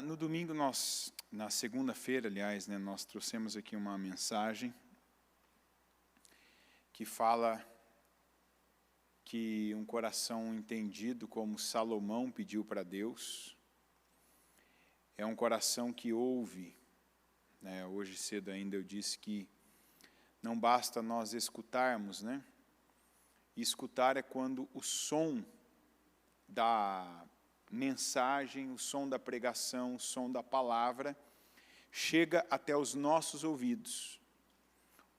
No domingo, na segunda-feira, aliás, né, nós trouxemos aqui uma mensagem que fala que um coração entendido como Salomão pediu para Deus, é um coração que ouve, né? Hoje cedo ainda eu disse que não basta nós escutarmos, né? Escutar é quando o som da mensagem, o som da pregação, o som da palavra chega até os nossos ouvidos.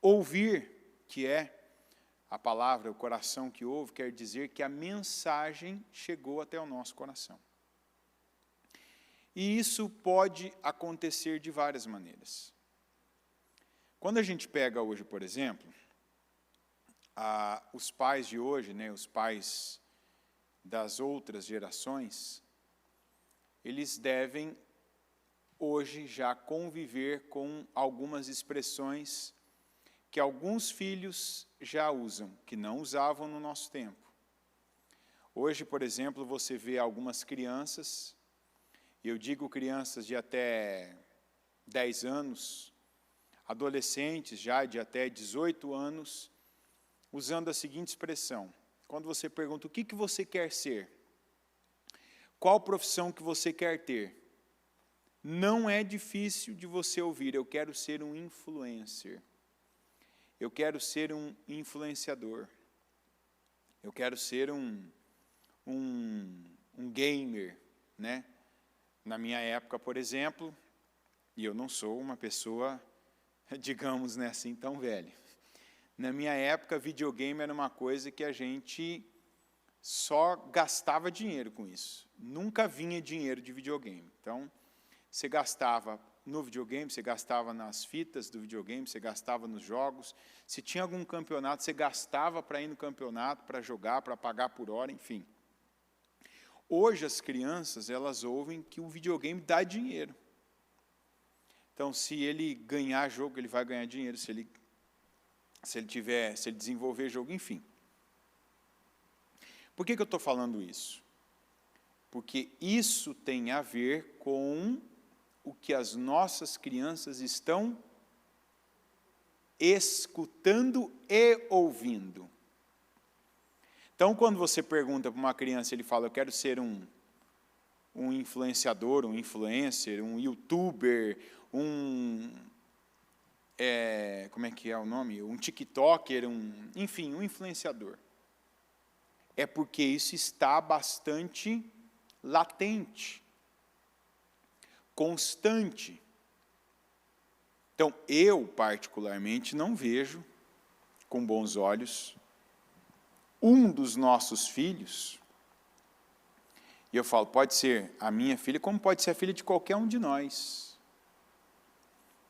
Ouvir, que é a palavra, o coração que ouve, quer dizer que a mensagem chegou até o nosso coração. E isso pode acontecer de várias maneiras. Quando a gente pega hoje, por exemplo, os pais de hoje, né, os pais das outras gerações, eles devem hoje já conviver com algumas expressões que alguns filhos já usam, que não usavam no nosso tempo. Hoje, por exemplo, você vê algumas crianças, e eu digo crianças de até 10 anos, adolescentes já de até 18 anos, usando a seguinte expressão. Quando você pergunta o que você quer ser, qual profissão que você quer ter, não é difícil de você ouvir, eu quero ser um influencer, eu quero ser um influenciador, eu quero ser um gamer, né? Na minha época, por exemplo, e eu não sou uma pessoa, digamos, né, assim, tão velha. Na minha época, videogame era uma coisa que a gente só gastava dinheiro com isso. Nunca vinha dinheiro de videogame. Então, você gastava no videogame, você gastava nas fitas do videogame, você gastava nos jogos. Se tinha algum campeonato, você gastava para ir no campeonato, para jogar, para pagar por hora, enfim. Hoje, as crianças, elas ouvem que o videogame dá dinheiro. Então, se ele ganhar jogo, ele vai ganhar dinheiro. Se ele desenvolver jogo, enfim. Por que eu estou falando isso? Porque isso tem a ver com o que as nossas crianças estão escutando e ouvindo. Então, quando você pergunta para uma criança, ele fala, eu quero ser um influenciador, um influencer, um youtuber, como é que é o nome? Um tiktoker, enfim, um influenciador. É porque isso está bastante latente, constante. Então, eu, particularmente, não vejo com bons olhos um dos nossos filhos, e eu falo, pode ser a minha filha, como pode ser a filha de qualquer um de nós,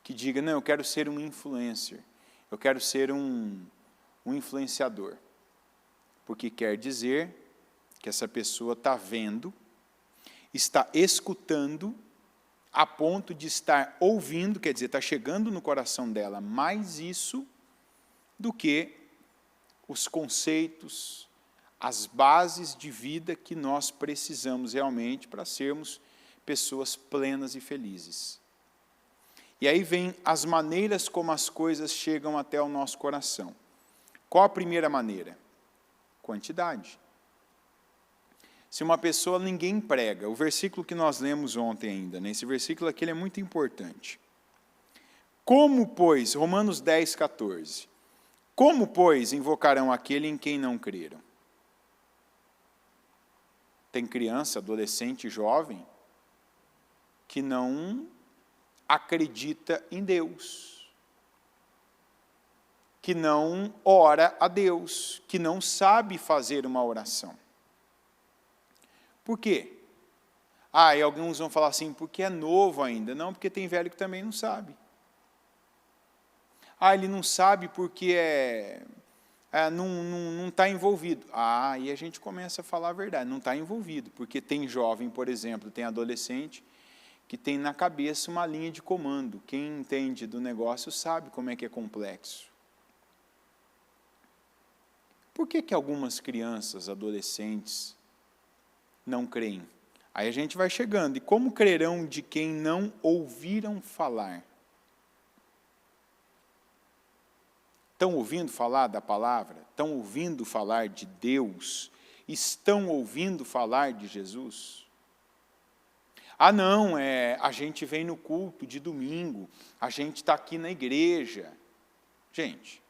que diga, não, eu quero ser um influencer, eu quero ser um influenciador. Porque quer dizer que essa pessoa está vendo, está escutando, a ponto de estar ouvindo, quer dizer, está chegando no coração dela mais isso do que os conceitos, as bases de vida que nós precisamos realmente para sermos pessoas plenas e felizes. E aí vem as maneiras como as coisas chegam até o nosso coração. Qual a primeira maneira? Quantidade. Se uma pessoa, ninguém prega, o versículo que nós lemos ontem ainda, né, esse versículo aqui ele é muito importante. Como, pois, Romanos 10, 14, como, pois, invocarão aquele em quem não creram? Tem criança, adolescente, jovem, que não acredita em Deus, que não ora a Deus, que não sabe fazer uma oração. Por quê? E alguns vão falar assim, porque é novo ainda. Não, porque tem velho que também não sabe. Ele não sabe porque não está envolvido. E a gente começa a falar a verdade, não está envolvido, porque tem jovem, por exemplo, tem adolescente, que tem na cabeça uma linha de comando. Quem entende do negócio sabe como é que é complexo. Por que algumas crianças, adolescentes, não creem? Aí a gente vai chegando. E como crerão de quem não ouviram falar? Estão ouvindo falar da palavra? Estão ouvindo falar de Deus? Estão ouvindo falar de Jesus? Ah, não, a gente vem no culto de domingo, a gente está aqui na igreja. Gente,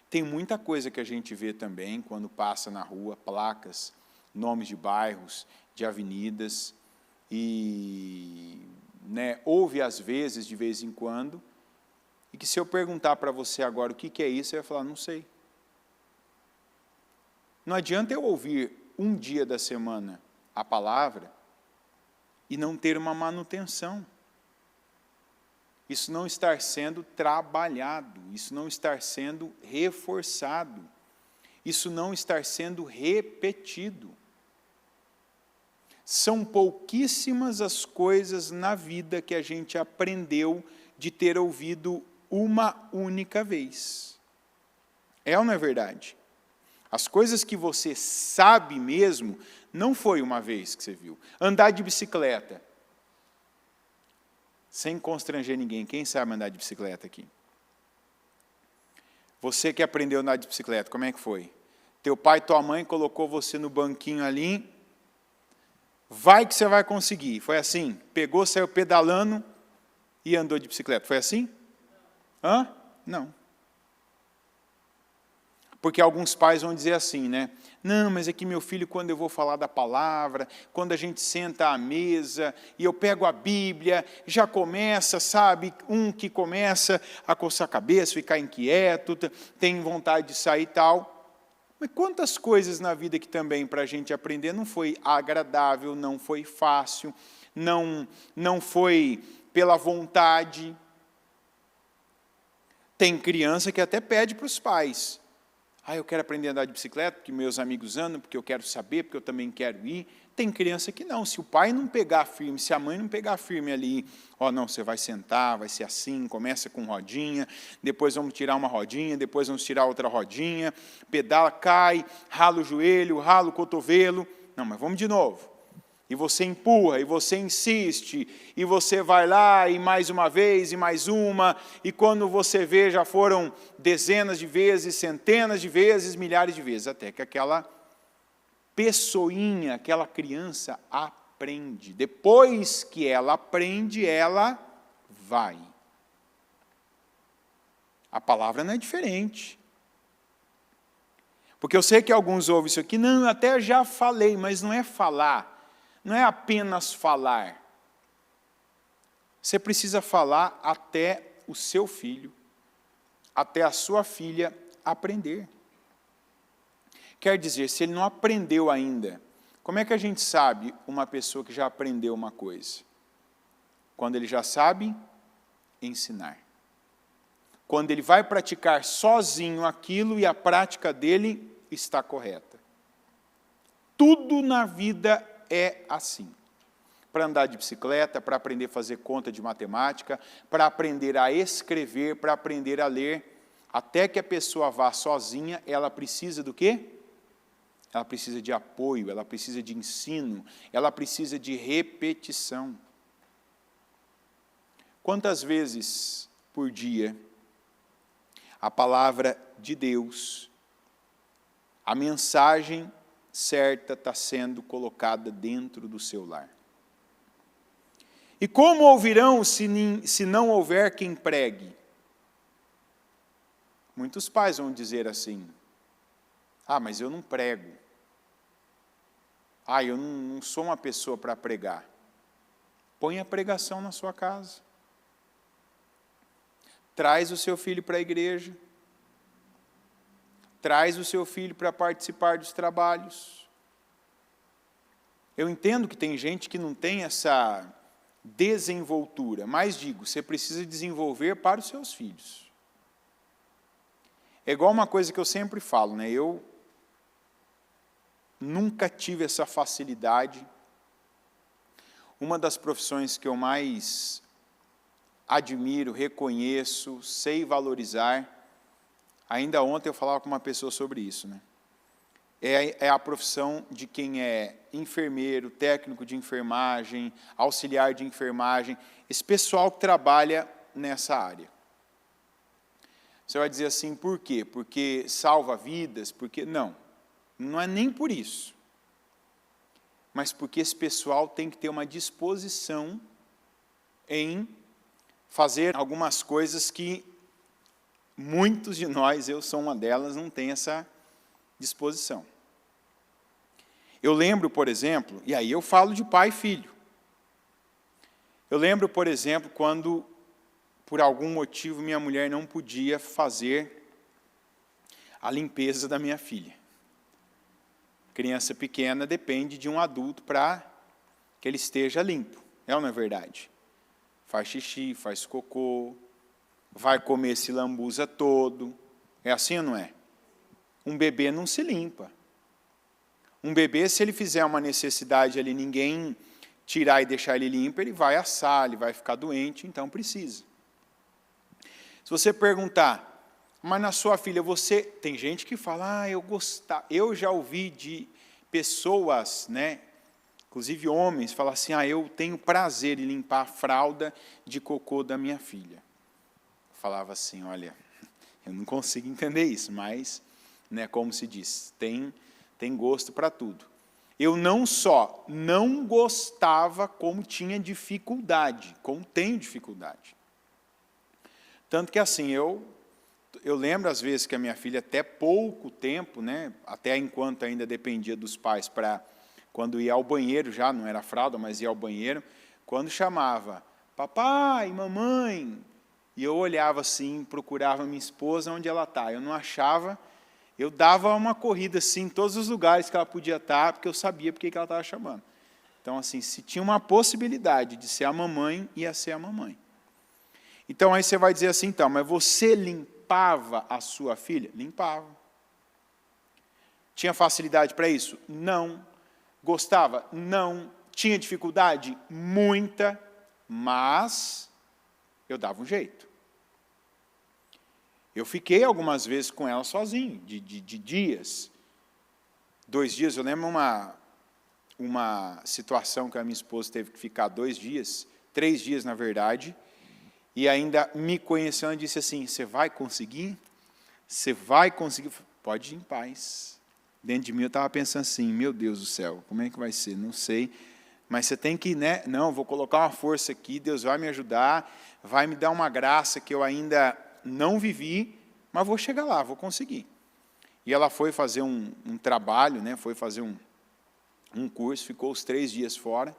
tem muita coisa que a gente vê também quando passa na rua, placas, nomes de bairros, de avenidas, e ouve às vezes, de vez em quando, e que se eu perguntar para você agora o que é isso, você vai falar, não sei. Não adianta eu ouvir um dia da semana a palavra e não ter uma manutenção. Isso não estar sendo trabalhado, isso não estar sendo reforçado, isso não estar sendo repetido. São pouquíssimas as coisas na vida que a gente aprendeu de ter ouvido uma única vez. É ou não é verdade? As coisas que você sabe mesmo, não foi uma vez que você viu. Andar de bicicleta. Sem constranger ninguém. Quem sabe andar de bicicleta aqui? Você que aprendeu a andar de bicicleta, como é que foi? Teu pai e tua mãe colocou você no banquinho ali. Vai que você vai conseguir. Foi assim? Pegou, saiu pedalando e andou de bicicleta. Foi assim? Hã? Não. Porque alguns pais vão dizer assim, né? Não, mas é que meu filho, quando eu vou falar da palavra, quando a gente senta à mesa e eu pego a Bíblia, já começa, sabe? Um que começa a coçar a cabeça, ficar inquieto, tem vontade de sair e tal. Mas quantas coisas na vida que também para a gente aprender não foi agradável, não foi fácil, não foi pela vontade. Tem criança que até pede para os pais. Eu quero aprender a andar de bicicleta, porque meus amigos andam, porque eu quero saber, porque eu também quero ir. Tem criança que não. Se o pai não pegar firme, se a mãe não pegar firme ali, não, você vai sentar, vai ser assim, começa com rodinha, depois vamos tirar uma rodinha, depois vamos tirar outra rodinha, pedala, cai, rala o joelho, rala o cotovelo. Não, mas vamos de novo. E você empurra, e você insiste, e você vai lá, e mais uma vez, e mais uma, e quando você vê, já foram dezenas de vezes, centenas de vezes, milhares de vezes, até que aquela pessoinha, aquela criança aprende. Depois que ela aprende, ela vai. A palavra não é diferente. Porque eu sei que alguns ouvem isso aqui, não, eu até já falei, mas não é falar. Não é apenas falar. Você precisa falar até o seu filho, até a sua filha aprender. Quer dizer, se ele não aprendeu ainda, como é que a gente sabe uma pessoa que já aprendeu uma coisa? Quando ele já sabe ensinar. Quando ele vai praticar sozinho aquilo e a prática dele está correta. Tudo na vida é assim. Para andar de bicicleta, para aprender a fazer conta de matemática, para aprender a escrever, para aprender a ler, até que a pessoa vá sozinha, ela precisa do quê? Ela precisa de apoio, ela precisa de ensino, ela precisa de repetição. Quantas vezes por dia a palavra de Deus, a mensagem certa está sendo colocada dentro do seu lar? E como ouvirão se não houver quem pregue? Muitos pais vão dizer assim, mas eu não prego. Eu não sou uma pessoa para pregar. Põe a pregação na sua casa. Traz o seu filho para a igreja. Traz o seu filho para participar dos trabalhos. Eu entendo que tem gente que não tem essa desenvoltura, mas digo, você precisa desenvolver para os seus filhos. É igual uma coisa que eu sempre falo, né? Eu nunca tive essa facilidade. Uma das profissões que eu mais admiro, reconheço, sei valorizar. Ainda ontem eu falava com uma pessoa sobre isso, né? é a profissão de quem é enfermeiro, técnico de enfermagem, auxiliar de enfermagem, esse pessoal que trabalha nessa área. Você vai dizer assim, por quê? Porque salva vidas? Porque não, não é nem por isso. Mas porque esse pessoal tem que ter uma disposição em fazer algumas coisas que muitos de nós, eu sou uma delas, não tem essa disposição. Eu lembro, por exemplo, e aí eu falo de pai e filho. Eu lembro, por exemplo, quando, por algum motivo, minha mulher não podia fazer a limpeza da minha filha. Criança pequena depende de um adulto para que ele esteja limpo. É ou não é verdade? Faz xixi, faz cocô, vai comer, esse lambuza todo. É assim ou não é? Um bebê não se limpa. Um bebê, se ele fizer uma necessidade ali, ninguém tirar e deixar ele limpo, ele vai assar, ele vai ficar doente, então precisa. Se você perguntar, mas na sua filha, você... Tem gente que fala, eu já ouvi de pessoas, né, inclusive homens, falar assim, eu tenho prazer em limpar a fralda de cocô da minha filha. Eu falava assim, olha, eu não consigo entender isso, mas, né, como se diz, tem gosto para tudo. Eu não só não gostava, como tinha dificuldade, como tenho dificuldade. Tanto que assim, eu lembro às vezes que a minha filha, até pouco tempo, né, até enquanto ainda dependia dos pais, para quando ia ao banheiro, já não era fralda, mas ia ao banheiro, quando chamava, papai, mamãe, e eu olhava assim, procurava minha esposa, onde ela está, eu não achava, eu dava uma corrida assim, em todos os lugares que ela podia estar, porque eu sabia porque que ela estava chamando. Então, assim, se tinha uma possibilidade de ser a mamãe, ia ser a mamãe. Então, aí você vai dizer assim, então, mas você limpava a sua filha? Limpava. Tinha facilidade para isso? Não. Gostava? Não. Tinha dificuldade? Muita, mas eu dava um jeito. Eu fiquei algumas vezes com ela sozinho, de dias. 2 dias, eu lembro uma situação que a minha esposa teve que ficar 2 dias, 3 dias na verdade, e ainda me conhecendo, disse assim, você vai conseguir? Você vai conseguir? Pode ir em paz. Dentro de mim eu estava pensando assim, meu Deus do céu, como é que vai ser? Não sei, mas você tem que, né? Não, vou colocar uma força aqui, Deus vai me ajudar, vai me dar uma graça que eu ainda não vivi, mas vou chegar lá, vou conseguir. E ela foi fazer um trabalho, né? Foi fazer um curso, ficou os 3 dias fora,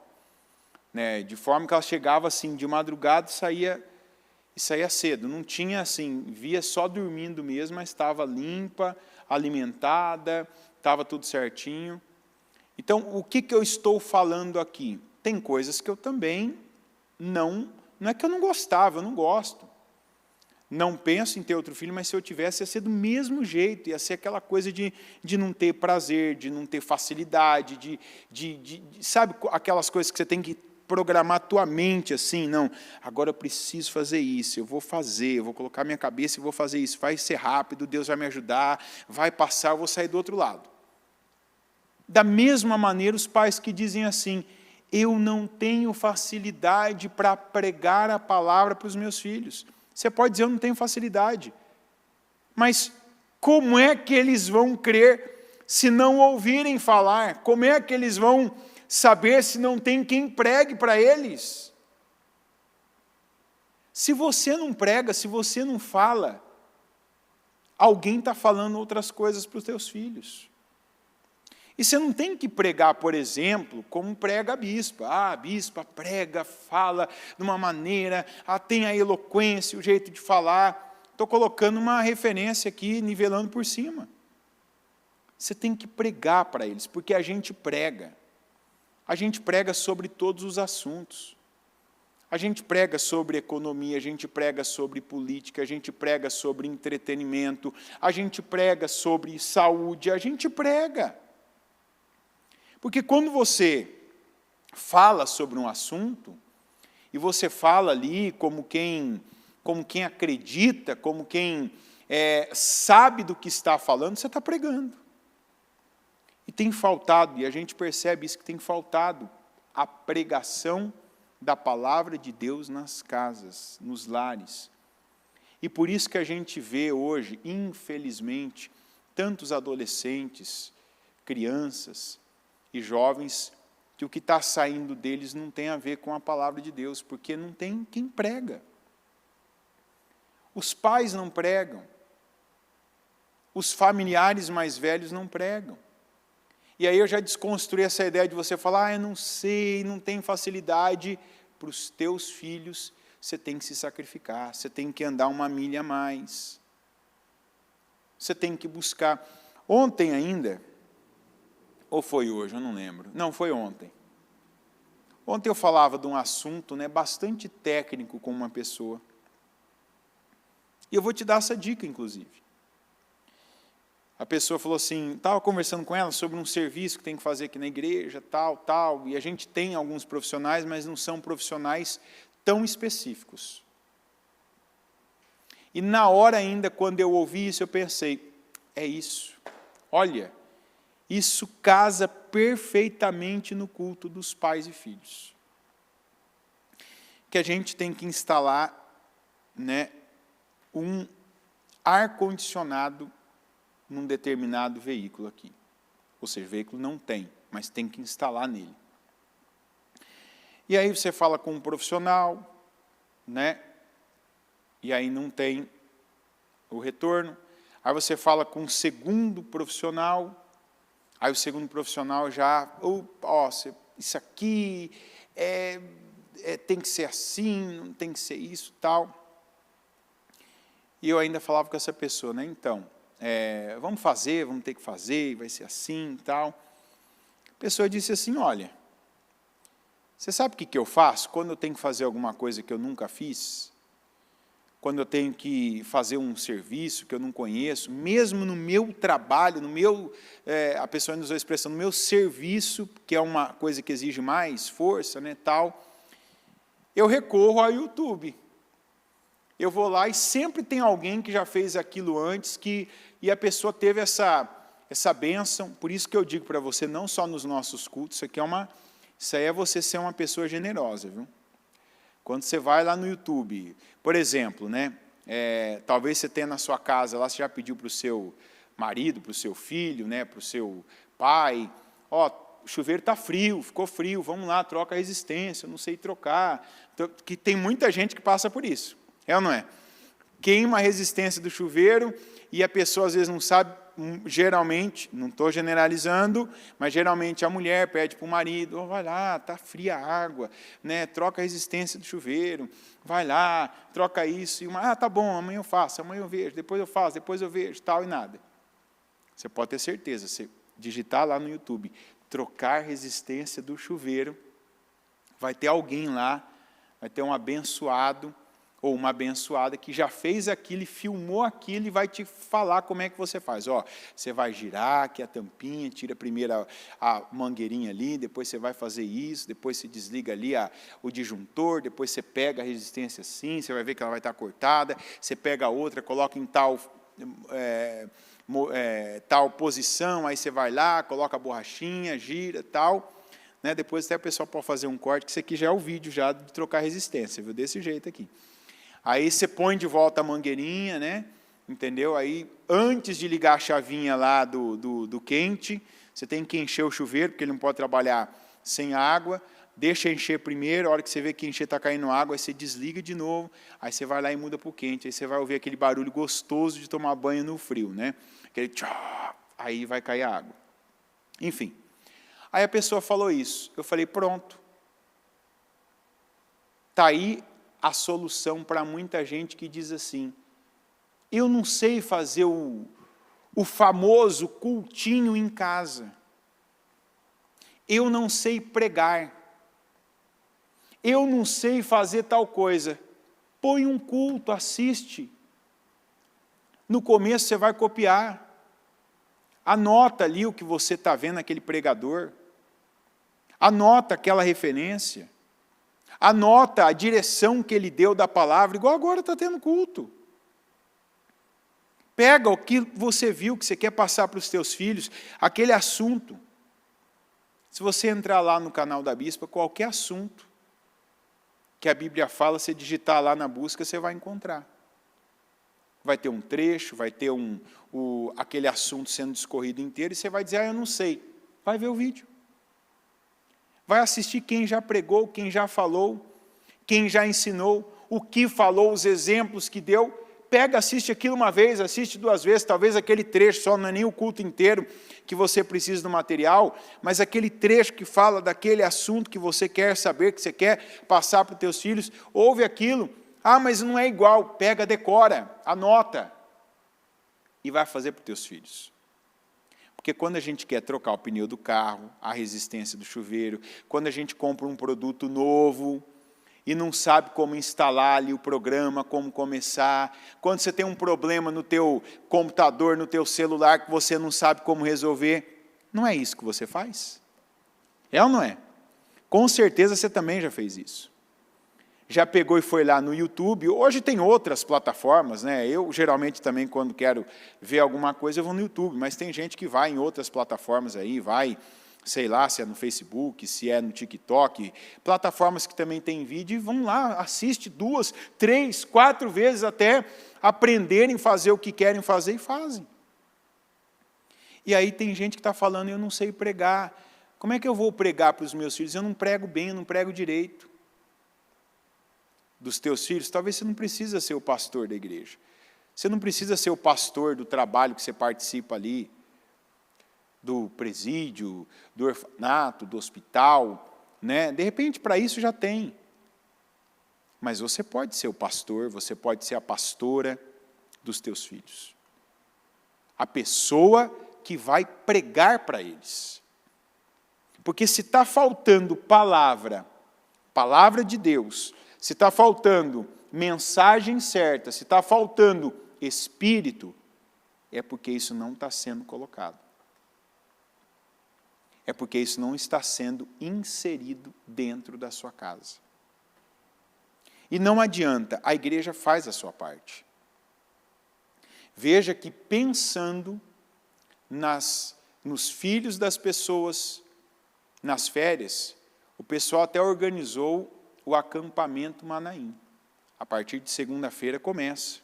né? De forma que ela chegava assim de madrugada e saía cedo. Não tinha assim, via só dormindo mesmo, mas estava limpa, alimentada, estava tudo certinho. Então, o que eu estou falando aqui? Tem coisas que eu também não é que eu não gostava, eu não gosto. Não penso em ter outro filho, mas se eu tivesse, ia ser do mesmo jeito, ia ser aquela coisa de não ter prazer, de não ter facilidade, sabe, aquelas coisas que você tem que programar a tua mente assim, não, agora eu preciso fazer isso, eu vou colocar minha cabeça e vou fazer isso, vai ser rápido, Deus vai me ajudar, vai passar, eu vou sair do outro lado. Da mesma maneira, os pais que dizem assim, eu não tenho facilidade para pregar a palavra para os meus filhos. Você pode dizer, eu não tenho facilidade. Mas como é que eles vão crer se não ouvirem falar? Como é que eles vão saber se não tem quem pregue para eles? Se você não prega, se você não fala, alguém está falando outras coisas para os teus filhos. E você não tem que pregar, por exemplo, como prega a bispa. A bispa prega, fala de uma maneira, tem a eloquência, o jeito de falar. Estou colocando uma referência aqui, nivelando por cima. Você tem que pregar para eles, porque a gente prega. A gente prega sobre todos os assuntos. A gente prega sobre economia, a gente prega sobre política, a gente prega sobre entretenimento, a gente prega sobre saúde, a gente prega. Porque quando você fala sobre um assunto, e você fala ali como quem acredita, como quem sabe do que está falando, você está pregando. E tem faltado, e a gente percebe isso, que tem faltado a pregação da palavra de Deus nas casas, nos lares. E por isso que a gente vê hoje, infelizmente, tantos adolescentes, crianças e jovens, que o que está saindo deles não tem a ver com a palavra de Deus, porque não tem quem prega. Os pais não pregam. Os familiares mais velhos não pregam. E aí eu já desconstruí essa ideia de você falar, eu não sei, não tem facilidade. Para os teus filhos, você tem que se sacrificar, você tem que andar uma milha a mais. Você tem que buscar. Ontem ainda, ou foi hoje, eu não lembro. Não, foi ontem. Ontem eu falava de um assunto, né, bastante técnico com uma pessoa. E eu vou te dar essa dica, inclusive. A pessoa falou assim, estava conversando com ela sobre um serviço que tem que fazer aqui na igreja, tal, e a gente tem alguns profissionais, mas não são profissionais tão específicos. E na hora ainda, quando eu ouvi isso, eu pensei, é isso. Olha, isso casa perfeitamente no culto dos pais e filhos. Que a gente tem que instalar, né, um ar-condicionado num determinado veículo aqui. Ou seja, o veículo não tem, mas tem que instalar nele. E aí você fala com um profissional, né? E aí não tem o retorno. Aí você fala com um segundo profissional, aí o segundo profissional já, isso aqui tem que ser assim, não tem que ser isso, tal. E eu ainda falava com essa pessoa, né? Então, vamos ter que fazer, vai ser assim e tal. A pessoa disse assim, olha, você sabe o que eu faço quando eu tenho que fazer alguma coisa que eu nunca fiz? Quando eu tenho que fazer um serviço que eu não conheço, mesmo no meu trabalho, a pessoa ainda usou a expressão, no meu serviço, que é uma coisa que exige mais força, né, tal, eu recorro ao YouTube. Eu vou lá e sempre tem alguém que já fez aquilo antes, e a pessoa teve essa bênção. Por isso que eu digo para você, não só nos nossos cultos, isso aí é você ser uma pessoa generosa, viu? Quando você vai lá no YouTube, por exemplo, né, talvez você tenha na sua casa, lá você já pediu para o seu marido, para o seu filho, né, para o seu pai, o chuveiro está frio, ficou frio, vamos lá, troca a resistência, eu não sei trocar. Então, que tem muita gente que passa por isso. É ou não é? Queima a resistência do chuveiro e a pessoa às vezes não sabe, geralmente, não estou generalizando, mas geralmente a mulher pede para o marido, vai lá, está fria a água, né, troca a resistência do chuveiro, vai lá, troca isso, e tá bom, amanhã eu faço, amanhã eu vejo, depois eu faço, depois eu vejo, tal e nada. Você pode ter certeza, você digitar lá no YouTube, trocar resistência do chuveiro, vai ter alguém lá, vai ter um abençoado, ou uma abençoada que já fez aquilo e filmou aquilo e vai te falar como é que você faz. Você vai girar aqui a tampinha, tira primeiro a mangueirinha ali, depois você vai fazer isso, depois você desliga ali o disjuntor, depois você pega a resistência assim, você vai ver que ela vai estar cortada, você pega a outra, coloca em tal posição, aí você vai lá, coloca a borrachinha, gira, tal. Né? Depois até o pessoal pode fazer um corte, que isso aqui já é o vídeo já de trocar resistência, viu? Desse jeito aqui. Aí você põe de volta a mangueirinha, né? Entendeu? Aí, antes de ligar a chavinha lá do quente, você tem que encher o chuveiro, porque ele não pode trabalhar sem água. Deixa encher primeiro, a hora que você vê que encher está caindo água, aí você desliga de novo, aí você vai lá e muda para o quente. Aí você vai ouvir aquele barulho gostoso de tomar banho no frio, né? Aquele tchá, aí vai cair a água. Enfim. Aí a pessoa falou isso. Eu falei, pronto. Está aí a solução para muita gente que diz assim, eu não sei fazer o famoso cultinho em casa. Eu não sei pregar. Eu não sei fazer tal coisa. Põe um culto, assiste. No começo você vai copiar. Anota ali o que você está vendo naquele pregador. Anota aquela referência. Anota a direção que ele deu da palavra, igual agora está tendo culto. Pega o que você viu, que você quer passar para os teus filhos, aquele assunto. Se você entrar lá no canal da Bispa, qualquer assunto que a Bíblia fala, você digitar lá na busca, você vai encontrar. Vai ter um trecho, vai ter aquele assunto sendo discorrido inteiro, e você vai dizer, eu não sei. Vai ver o vídeo. Vai assistir quem já pregou, quem já falou, quem já ensinou, o que falou, os exemplos que deu. Pega, assiste aquilo uma vez, assiste 2 vezes, talvez aquele trecho só, não é nem o culto inteiro que você precisa do material, mas aquele trecho que fala daquele assunto que você quer saber, que você quer passar para os teus filhos, ouve aquilo, mas não é igual, pega, decora, anota, e vai fazer para os teus filhos. Porque quando a gente quer trocar o pneu do carro, a resistência do chuveiro, quando a gente compra um produto novo, e não sabe como instalar ali o programa, como começar, quando você tem um problema no teu computador, no teu celular, que você não sabe como resolver, não é isso que você faz? É ou não é? Com certeza você também já fez isso. Já pegou e foi lá no YouTube, hoje tem outras plataformas, né? Eu geralmente também quando quero ver alguma coisa eu vou no YouTube, mas tem gente que vai em outras plataformas aí, vai, sei lá, se é no Facebook, se é no TikTok, plataformas que também tem vídeo, e vão lá, assiste 2, 3, 4 vezes até aprenderem a fazer o que querem fazer e fazem. E aí tem gente que está falando, eu não sei pregar. Como é que eu vou pregar para os meus filhos? Eu não prego bem, eu não prego direito. Dos teus filhos, talvez você não precisa ser o pastor da igreja. Você não precisa ser o pastor do trabalho que você participa ali, do presídio, do orfanato, do hospital, né? De repente, para isso já tem. Mas você pode ser o pastor, você pode ser a pastora dos teus filhos. A pessoa que vai pregar para eles. Porque se está faltando palavra de Deus, se está faltando mensagem certa, se está faltando espírito, é porque isso não está sendo colocado. É porque isso não está sendo inserido dentro da sua casa. E não adianta, a igreja faz a sua parte. Veja que pensando nos filhos das pessoas, nas férias, o pessoal até organizou o acampamento Manaim. A partir de segunda-feira começa.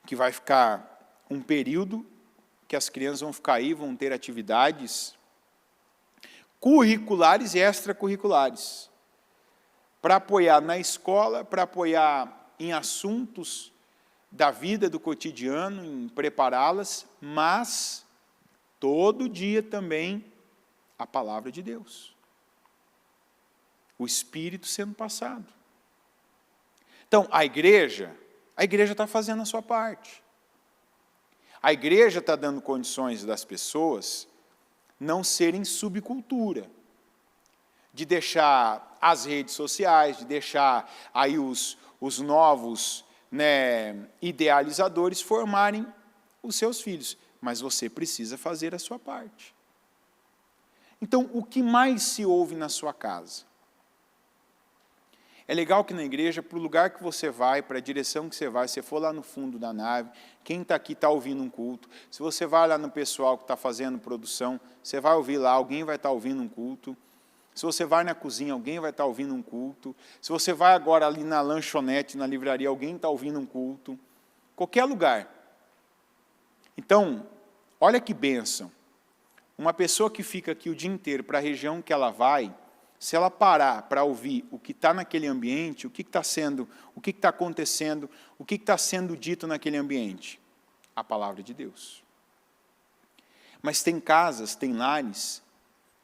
Que vai ficar um período que as crianças vão ficar aí, vão ter atividades curriculares e extracurriculares, para apoiar na escola, para apoiar em assuntos da vida, do cotidiano, em prepará-las, mas todo dia também a palavra de Deus. O Espírito sendo passado. Então, a igreja está fazendo a sua parte. A igreja está dando condições das pessoas não serem subcultura, de deixar as redes sociais, de deixar aí os novos, né, idealizadores formarem os seus filhos. Mas você precisa fazer a sua parte. Então, o que mais se ouve na sua casa? É legal que na igreja, para o lugar que você vai, para a direção que você vai, se for lá no fundo da nave, quem está aqui está ouvindo um culto. Se você vai lá no pessoal que está fazendo produção, você vai ouvir lá, alguém vai estar ouvindo um culto. Se você vai na cozinha, alguém vai estar ouvindo um culto. Se você vai agora ali na lanchonete, na livraria, alguém está ouvindo um culto. Qualquer lugar. Então, olha que bênção. Uma pessoa que fica aqui o dia inteiro para a região que ela vai, se ela parar para ouvir o que está naquele ambiente, o que está acontecendo, o que está sendo dito naquele ambiente? A palavra de Deus. Mas tem casas, tem lares,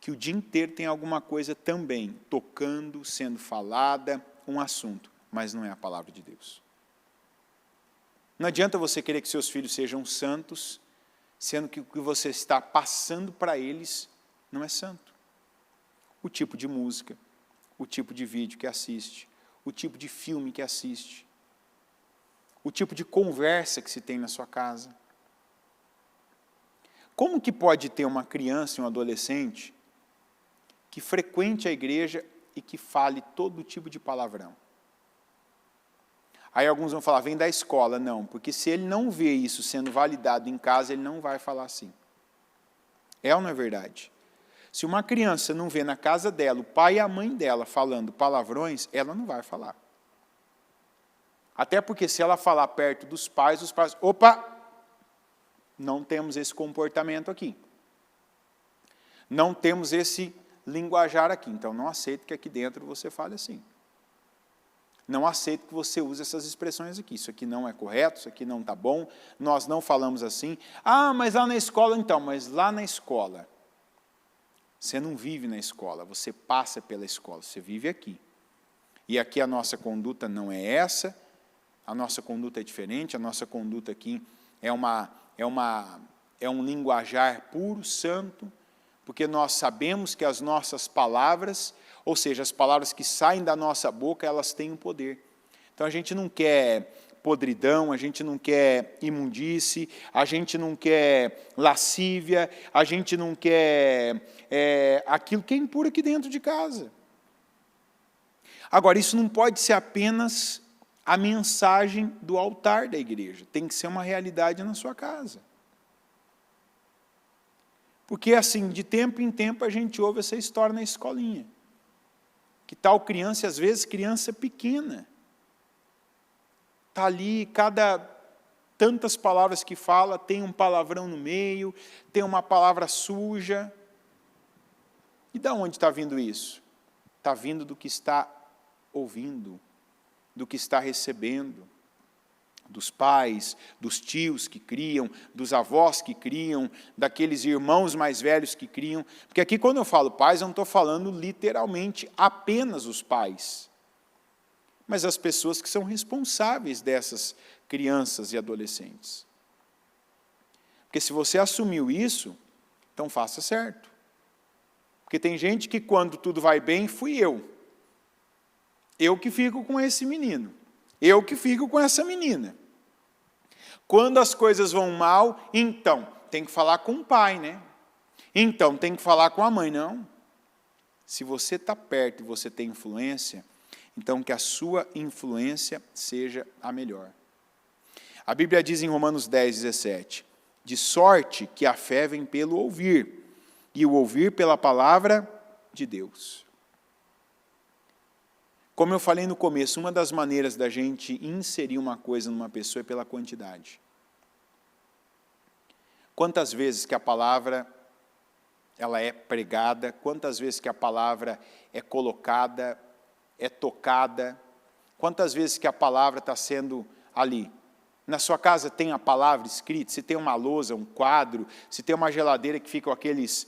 que o dia inteiro tem alguma coisa também, tocando, sendo falada, um assunto, mas não é a palavra de Deus. Não adianta você querer que seus filhos sejam santos, sendo que o que você está passando para eles não é santo. O tipo de música, o tipo de vídeo que assiste, o tipo de filme que assiste, o tipo de conversa que se tem na sua casa. Como que pode ter uma criança e um adolescente que frequente a igreja e que fale todo tipo de palavrão? Aí alguns vão falar, vem da escola. Não, porque se ele não vê isso sendo validado em casa, ele não vai falar assim. É ou não é verdade? Se uma criança não vê na casa dela o pai e a mãe dela falando palavrões, ela não vai falar. Até porque se ela falar perto dos pais, os pais... Opa! Não temos esse comportamento aqui. Não temos esse linguajar aqui. Então, não aceito que aqui dentro você fale assim. Não aceito que você use essas expressões aqui. Isso aqui não é correto, isso aqui não está bom, nós não falamos assim. Ah, mas lá na escola então. Mas lá na escola, você não vive na escola, você passa pela escola, você vive aqui. E aqui a nossa conduta não é essa, a nossa conduta é diferente, a nossa conduta aqui é um linguajar puro, santo, porque nós sabemos que as nossas palavras, ou seja, as palavras que saem da nossa boca, elas têm um poder. Então a gente não quer podridão, a gente não quer imundície, a gente não quer lascívia, a gente não quer aquilo que é impuro aqui dentro de casa. Agora, isso não pode ser apenas a mensagem do altar da igreja, tem que ser uma realidade na sua casa. Porque, assim, de tempo em tempo a gente ouve essa história na escolinha. Que tal criança, às vezes criança pequena, está ali, tantas palavras que fala, tem um palavrão no meio, tem uma palavra suja. E de onde está vindo isso? Está vindo do que está ouvindo, do que está recebendo, dos pais, dos tios que criam, dos avós que criam, daqueles irmãos mais velhos que criam. Porque aqui, quando eu falo pais, eu não estou falando literalmente apenas os pais, mas as pessoas que são responsáveis dessas crianças e adolescentes. Porque se você assumiu isso, então faça certo. Porque tem gente que quando tudo vai bem, fui eu. Eu que fico com esse menino. Eu que fico com essa menina. Quando as coisas vão mal, então, tem que falar com o pai, né? Então, tem que falar com a mãe, não. Se você está perto e você tem influência, então que a sua influência seja a melhor. A Bíblia diz em Romanos 10, 17, de sorte que a fé vem pelo ouvir, e o ouvir pela palavra de Deus. Como eu falei no começo, uma das maneiras da gente inserir uma coisa numa pessoa é pela quantidade. Quantas vezes que a palavra ela é pregada, quantas vezes que a palavra é colocada, é tocada, quantas vezes que a palavra está sendo ali. Na sua casa tem a palavra escrita, se tem uma lousa, um quadro, se tem uma geladeira que ficam aqueles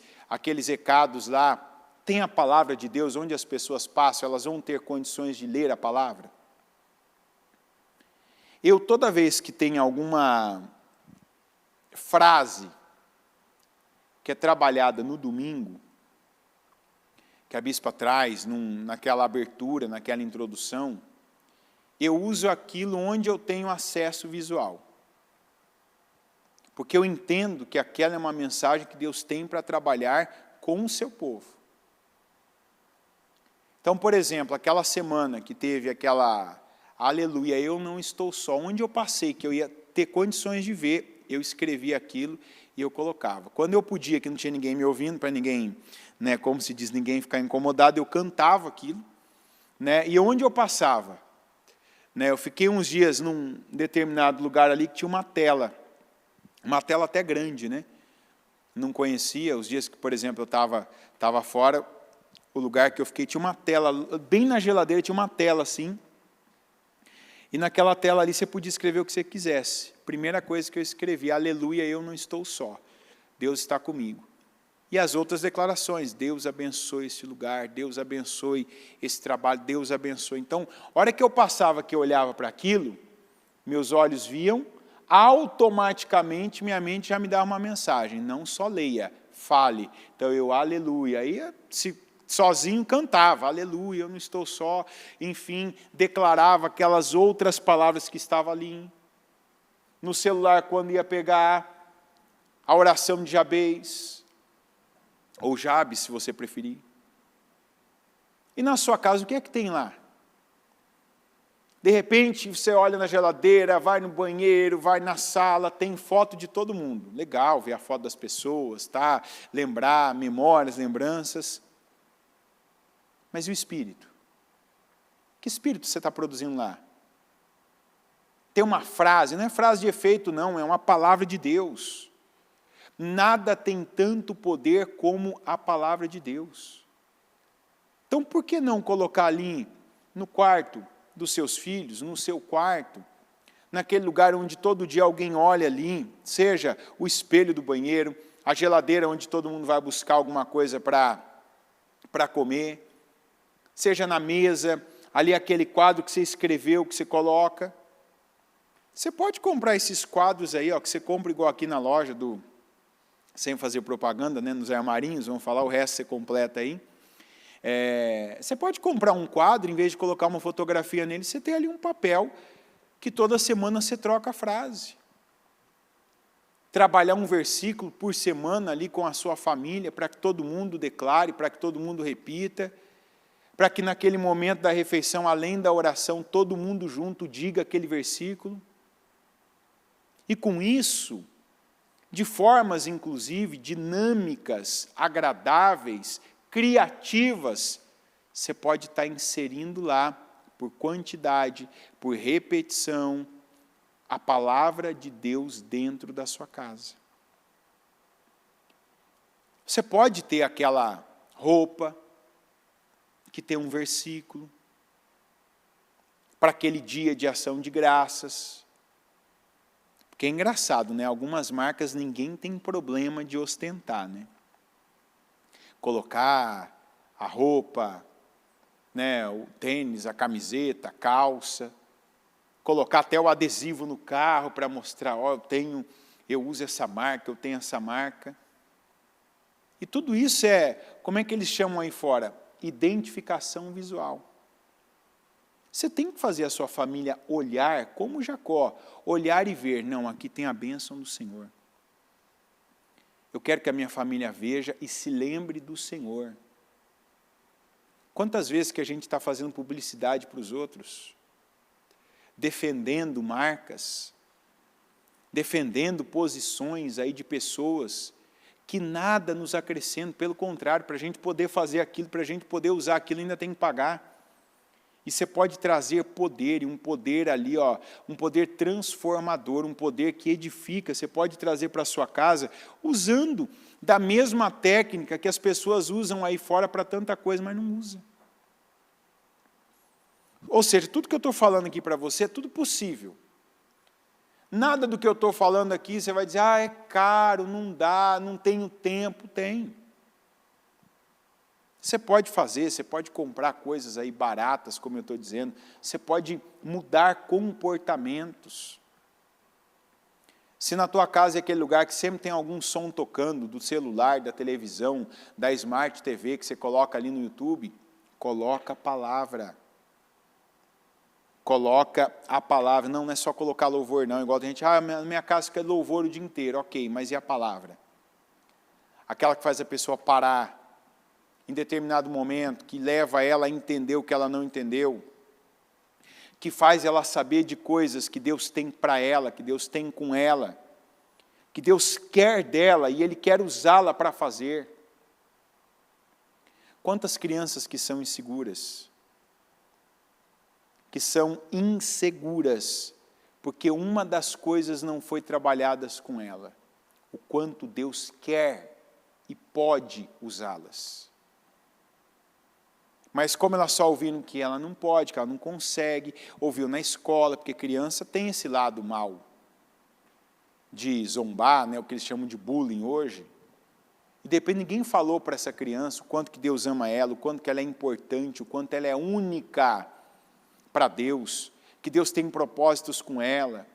recados lá, tem a palavra de Deus, onde as pessoas passam, elas vão ter condições de ler a palavra? Eu, toda vez que tem alguma frase que é trabalhada no domingo, que a bispa traz naquela abertura, naquela introdução, eu uso aquilo onde eu tenho acesso visual. Porque eu entendo que aquela é uma mensagem que Deus tem para trabalhar com o seu povo. Então, por exemplo, aquela semana que teve aquela aleluia, eu não estou só, onde eu passei, que eu ia ter condições de ver, eu escrevia aquilo e eu colocava. Quando eu podia, que não tinha ninguém me ouvindo, para ninguém, né, como se diz, ninguém ficar incomodado, eu cantava aquilo, né, e onde eu passava, né, eu fiquei uns dias num determinado lugar ali que tinha uma tela até grande, né, não conhecia, os dias que, por exemplo, eu estava fora, o lugar que eu fiquei tinha uma tela, bem na geladeira tinha uma tela assim, e naquela tela ali você podia escrever o que você quisesse. Primeira coisa que eu escrevi, aleluia, eu não estou só, Deus está comigo. E as outras declarações, Deus abençoe esse lugar, Deus abençoe esse trabalho, Deus abençoe. Então, a hora que eu passava, que eu olhava para aquilo, meus olhos viam, automaticamente minha mente já me dava uma mensagem, não só leia, fale. Então eu, aleluia, aí se sozinho cantava, aleluia, eu não estou só, enfim, declarava aquelas outras palavras que estavam ali. No celular, quando ia pegar a oração de Jabez, ou Jabes, se você preferir. E na sua casa, o que é que tem lá? De repente, você olha na geladeira, vai no banheiro, vai na sala, tem foto de todo mundo. Legal ver a foto das pessoas, tá? Lembrar, memórias, lembranças. Mas e o espírito? Que espírito você está produzindo lá? Tem uma frase, não é frase de efeito não, é uma palavra de Deus. Nada tem tanto poder como a palavra de Deus. Então, por que não colocar ali no quarto dos seus filhos, no seu quarto, naquele lugar onde todo dia alguém olha ali, seja o espelho do banheiro, a geladeira onde todo mundo vai buscar alguma coisa para comer, seja na mesa, ali aquele quadro que você escreveu, que você coloca. Você pode comprar esses quadros aí, ó, que você compra igual aqui na loja, sem fazer propaganda, né, nos armarinhos, vamos falar, o resto você completa aí. Você pode comprar um quadro, em vez de colocar uma fotografia nele, você tem ali um papel que toda semana você troca a frase. Trabalhar um versículo por semana ali com a sua família, para que todo mundo declare, para que todo mundo repita, para que naquele momento da refeição, além da oração, todo mundo junto diga aquele versículo. E com isso, de formas, inclusive, dinâmicas, agradáveis, criativas, você pode estar inserindo lá, por quantidade, por repetição, a palavra de Deus dentro da sua casa. Você pode ter aquela roupa que tem um versículo, para aquele dia de ação de graças. Porque é engraçado, né? Algumas marcas ninguém tem problema de ostentar, né? Colocar a roupa, né, o tênis, a camiseta, a calça, colocar até o adesivo no carro para mostrar, ó, eu uso essa marca, eu tenho essa marca. E tudo isso como é que eles chamam aí fora? Identificação visual. Você tem que fazer a sua família olhar, como Jacó, olhar e ver, não, aqui tem a bênção do Senhor. Eu quero que a minha família veja e se lembre do Senhor. Quantas vezes que a gente está fazendo publicidade para os outros, defendendo marcas, defendendo posições aí de pessoas que nada nos acrescentam, pelo contrário, para a gente poder fazer aquilo, para a gente poder usar aquilo, ainda tem que pagar. E você pode trazer poder, e um poder ali, ó, um poder transformador, um poder que edifica, você pode trazer para a sua casa, usando da mesma técnica que as pessoas usam aí fora para tanta coisa, mas não usam. Ou seja, tudo que eu estou falando aqui para você é tudo possível. Nada do que eu estou falando aqui, você vai dizer, é caro, não dá, não tenho tempo. Tem. Você pode fazer, você pode comprar coisas aí baratas, como eu estou dizendo, você pode mudar comportamentos. Se na tua casa é aquele lugar que sempre tem algum som tocando, do celular, da televisão, da Smart TV, que você coloca ali no YouTube, coloca a palavra. Coloca a palavra, não é só colocar louvor não, igual a gente, na minha casa fica louvor o dia inteiro, ok, mas e a palavra? Aquela que faz a pessoa parar, em determinado momento, que leva ela a entender o que ela não entendeu, que faz ela saber de coisas que Deus tem para ela, que Deus tem com ela, que Deus quer dela e Ele quer usá-la para fazer. Quantas crianças que são inseguras, que são inseguras, porque uma das coisas não foi trabalhada com ela, o quanto Deus quer e pode usá-las. Mas como elas só ouviram que ela não pode, que ela não consegue, ouviu na escola, porque criança tem esse lado mal, de zombar, né, o que eles chamam de bullying hoje, e depois ninguém falou para essa criança o quanto que Deus ama ela, o quanto que ela é importante, o quanto ela é única para Deus, que Deus tem propósitos com ela,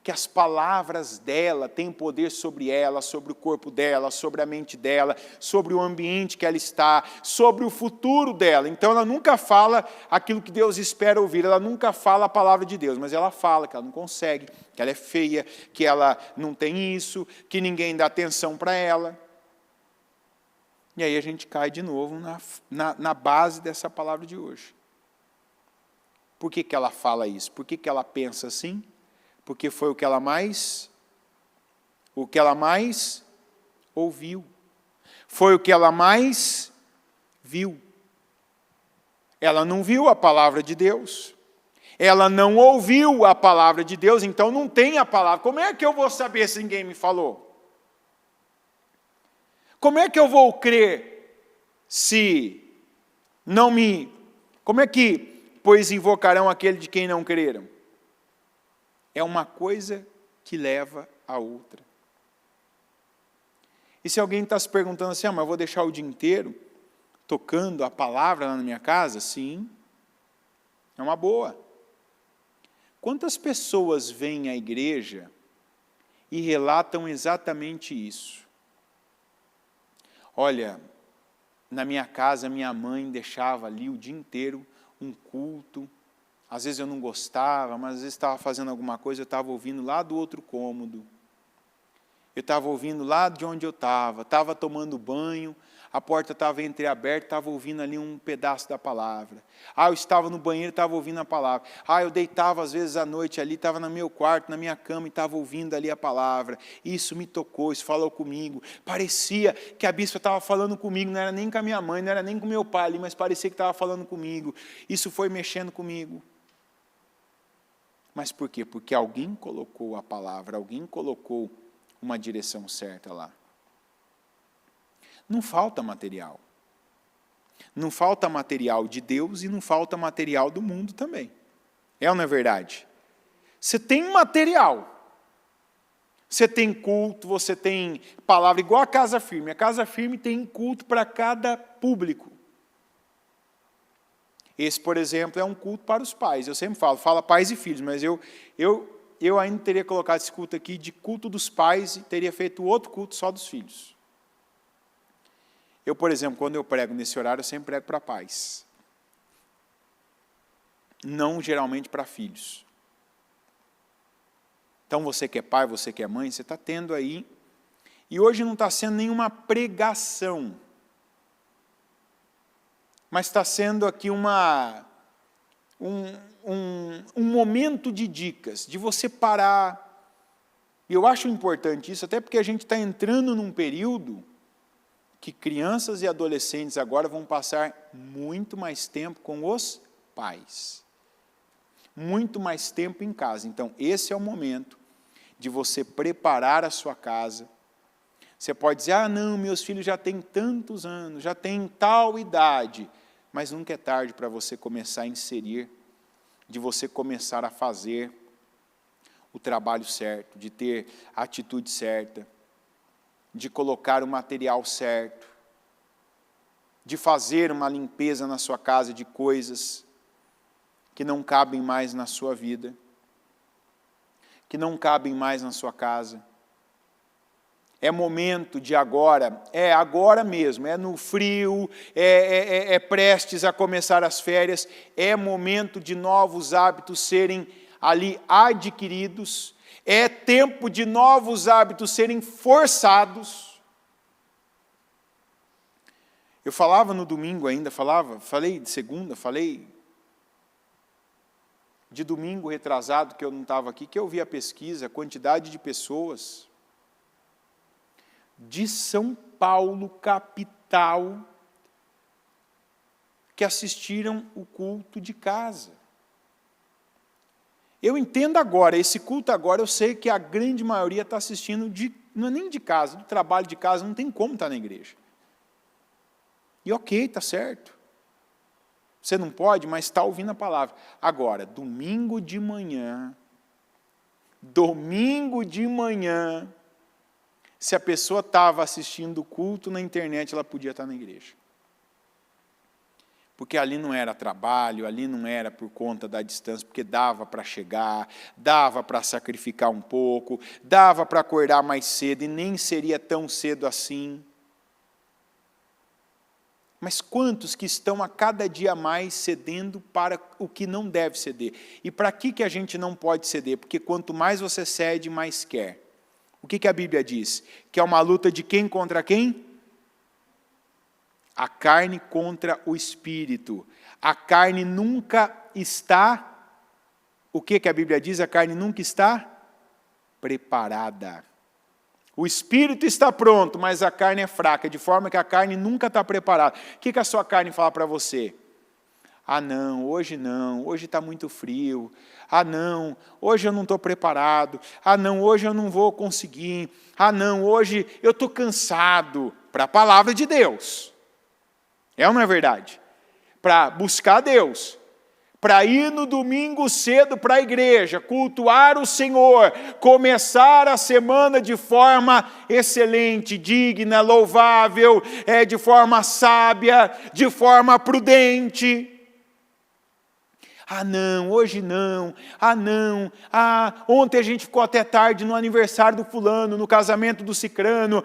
que as palavras dela têm poder sobre ela, sobre o corpo dela, sobre a mente dela, sobre o ambiente que ela está, sobre o futuro dela. Então ela nunca fala aquilo que Deus espera ouvir, ela nunca fala a palavra de Deus, mas ela fala que ela não consegue, que ela é feia, que ela não tem isso, que ninguém dá atenção para ela. E aí a gente cai de novo na base dessa palavra de hoje. Por que ela fala isso? Por que ela pensa assim? Porque foi o que ela mais ouviu. Foi o que ela mais viu. Ela não viu a palavra de Deus. Ela não ouviu a palavra de Deus, então não tem a palavra. Como é que eu vou saber se ninguém me falou? Como é que eu vou crer se não me... Como é que, pois, invocarão aquele de quem não creram? É uma coisa que leva a outra. E se alguém está se perguntando assim, mas eu vou deixar o dia inteiro tocando a palavra lá na minha casa? Sim, é uma boa. Quantas pessoas vêm à igreja e relatam exatamente isso? Olha, na minha casa, minha mãe deixava ali o dia inteiro um culto. Às vezes eu não gostava, mas às vezes estava fazendo alguma coisa, eu estava ouvindo lá do outro cômodo. Eu estava ouvindo lá de onde eu estava tomando banho, a porta estava entreaberta, estava ouvindo ali um pedaço da palavra. Eu estava no banheiro, estava ouvindo a palavra. Eu deitava às vezes à noite ali, estava no meu quarto, na minha cama, e estava ouvindo ali a palavra. Isso me tocou, isso falou comigo. Parecia que a bispa estava falando comigo, não era nem com a minha mãe, não era nem com meu pai ali, mas parecia que estava falando comigo. Isso foi mexendo comigo. Mas por quê? Porque alguém colocou a palavra, alguém colocou uma direção certa lá. Não falta material. Não falta material de Deus e não falta material do mundo também. É ou não é verdade? Você tem material. Você tem culto, você tem palavra, igual a Casa Firme. A Casa Firme tem culto para cada público. Esse, por exemplo, é um culto para os pais. Eu sempre fala pais e filhos, mas eu ainda teria colocado esse culto aqui de culto dos pais e teria feito outro culto só dos filhos. Eu, por exemplo, quando eu prego nesse horário, eu sempre prego para pais. Não geralmente para filhos. Então, você que é pai, você que é mãe, você está tendo aí. E hoje não está sendo nenhuma pregação. Mas está sendo aqui um momento de dicas, de você parar. E eu acho importante isso, até porque a gente está entrando num período que crianças e adolescentes agora vão passar muito mais tempo com os pais. Muito mais tempo em casa. Então, esse é o momento de você preparar a sua casa. Você pode dizer, não, meus filhos já têm tantos anos, já têm tal idade. Mas nunca é tarde para você começar a inserir, de você começar a fazer o trabalho certo, de ter a atitude certa, de colocar o material certo, de fazer uma limpeza na sua casa de coisas que não cabem mais na sua vida, que não cabem mais na sua casa. É momento de agora, é agora mesmo, é no frio, é prestes a começar as férias, é momento de novos hábitos serem ali adquiridos, é tempo de novos hábitos serem forçados. Eu falava no domingo ainda, falei de segunda, falei de domingo retrasado, que eu não estava aqui, que eu vi a pesquisa, a quantidade de pessoas de São Paulo, capital, que assistiram o culto de casa. Eu entendo agora, esse culto agora, eu sei que a grande maioria está assistindo, não é nem de casa, do trabalho de casa, não tem como estar na igreja. E ok, está certo. Você não pode, mas está ouvindo a palavra. Agora, domingo de manhã, se a pessoa estava assistindo o culto na internet, ela podia estar na igreja. Porque ali não era trabalho, ali não era por conta da distância, porque dava para chegar, dava para sacrificar um pouco, dava para acordar mais cedo, e nem seria tão cedo assim. Mas quantos que estão a cada dia mais cedendo para o que não deve ceder? E para que a gente não pode ceder? Porque quanto mais você cede, mais quer. O que a Bíblia diz? Que é uma luta de quem contra quem? A carne contra o espírito. A carne nunca está o que a Bíblia diz? A carne nunca está preparada. O espírito está pronto, mas a carne é fraca, de forma que a carne nunca está preparada. O que a sua carne fala para você? Ah, não, hoje está muito frio. Ah, não, hoje eu não estou preparado. Ah, não, hoje eu não vou conseguir. Ah, não, hoje eu estou cansado. Para a palavra de Deus. É ou não é verdade? Para buscar Deus. Para ir no domingo cedo para a igreja, cultuar o Senhor, começar a semana de forma excelente, digna, louvável, de forma sábia, de forma prudente. Ah, não, hoje não. Ah, não. Ah, ontem a gente ficou até tarde no aniversário do fulano, no casamento do cicrano,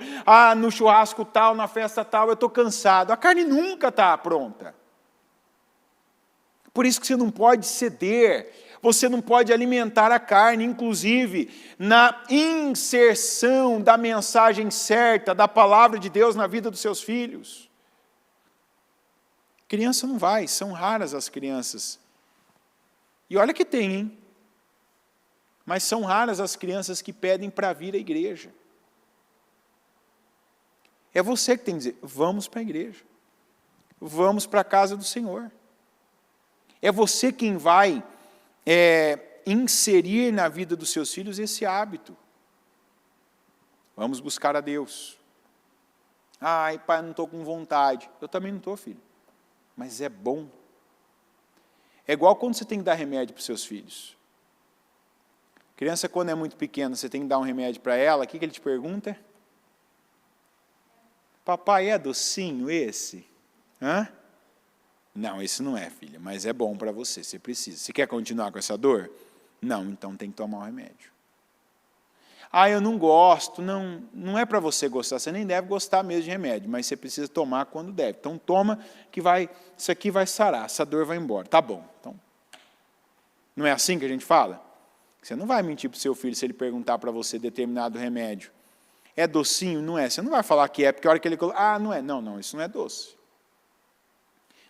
no churrasco tal, na festa tal, eu estou cansado. A carne nunca está pronta. Por isso que você não pode ceder, você não pode alimentar a carne, inclusive na inserção da mensagem certa, da palavra de Deus na vida dos seus filhos. Criança não vai, são raras as crianças. E olha que tem, hein? Mas são raras as crianças que pedem para vir à igreja. É você que tem que dizer, vamos para a igreja. Vamos para a casa do Senhor. É você quem vai inserir na vida dos seus filhos esse hábito. Vamos buscar a Deus. Ai, pai, não estou com vontade. Eu também não estou, filho. Mas é bom. É igual quando você tem que dar remédio para os seus filhos. Criança, quando é muito pequena, você tem que dar um remédio para ela, o que ele te pergunta? Papai, é docinho esse? Hã? Não, esse não é, filha, mas é bom para você, você precisa. Você quer continuar com essa dor? Não, então tem que tomar o remédio. Ah, eu não gosto, não é para você gostar, você nem deve gostar mesmo de remédio, mas você precisa tomar quando deve. Então toma, que isso aqui vai sarar, essa dor vai embora. Tá bom. Então, não é assim que a gente fala? Você não vai mentir para o seu filho se ele perguntar para você determinado remédio. É docinho? Não é. Você não vai falar que é, porque a hora que ele coloca, não é. Não, isso não é doce.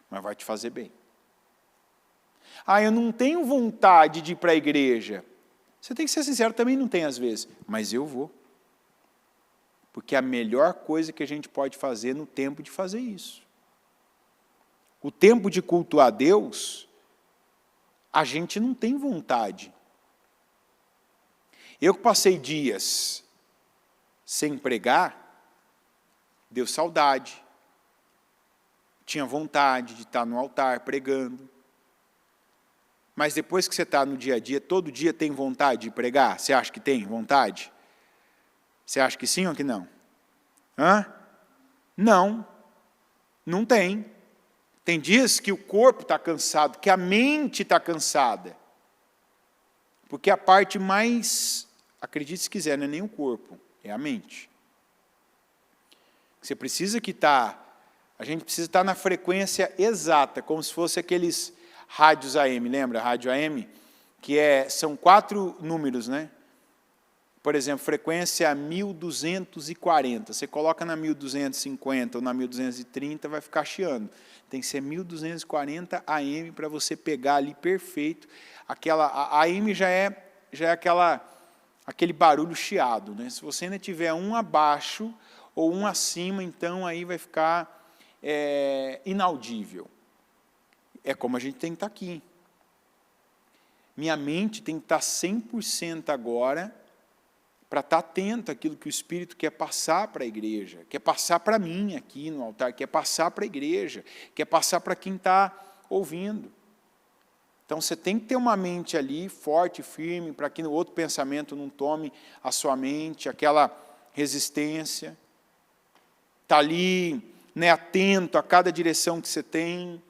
Mas vai te fazer bem. Ah, eu não tenho vontade de ir para a igreja. Você tem que ser sincero, também não tem às vezes, mas eu vou. Porque é a melhor coisa que a gente pode fazer no tempo de fazer isso. O tempo de cultuar a Deus, a gente não tem vontade. Eu que passei dias sem pregar, deu saudade. Tinha vontade de estar no altar pregando. Mas depois que você está no dia a dia, todo dia tem vontade de pregar? Você acha que tem vontade? Você acha que sim ou que não? Hã? Não, não tem. Tem dias que o corpo está cansado, que a mente está cansada. Porque a parte mais, acredite se quiser, não é nem o corpo, é a mente. Você precisa a gente precisa estar na frequência exata, como se fosse aqueles rádios AM, lembra? Rádio AM, que são 4 números, né? Por exemplo, frequência 1240. Você coloca na 1250 ou na 1230, vai ficar chiando. Tem que ser 1240 AM para você pegar ali perfeito. A AM já é aquele barulho chiado, né? Se você ainda tiver um abaixo ou um acima, então aí vai ficar inaudível. É como a gente tem que estar aqui. Minha mente tem que estar 100% agora para estar atento àquilo que o Espírito quer passar para a igreja, quer passar para mim aqui no altar, quer passar para a igreja, quer passar para quem está ouvindo. Então você tem que ter uma mente ali forte, firme, para que no outro pensamento não tome a sua mente, aquela resistência. Está ali, né, atento a cada direção que você tem,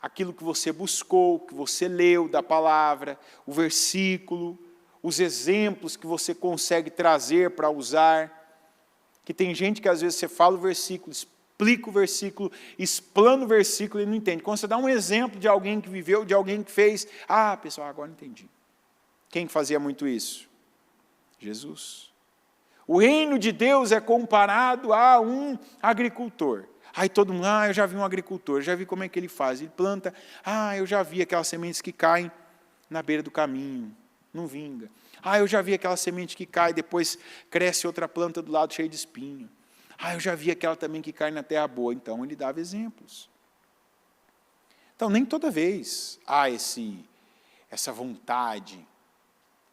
aquilo que você buscou, que você leu da palavra, o versículo, os exemplos que você consegue trazer para usar. Que tem gente que às vezes você fala o versículo, explica o versículo, explana o versículo e não entende. Quando você dá um exemplo de alguém que viveu, de alguém que fez, pessoal, agora entendi. Quem fazia muito isso? Jesus. O reino de Deus é comparado a um agricultor. Aí todo mundo, eu já vi um agricultor, já vi como é que ele faz. Ele planta, eu já vi aquelas sementes que caem na beira do caminho, não vinga. Eu já vi aquela semente que cai, depois cresce outra planta do lado cheia de espinho. Eu já vi aquela também que cai na terra boa. Então, ele dava exemplos. Então, nem toda vez há essa vontade,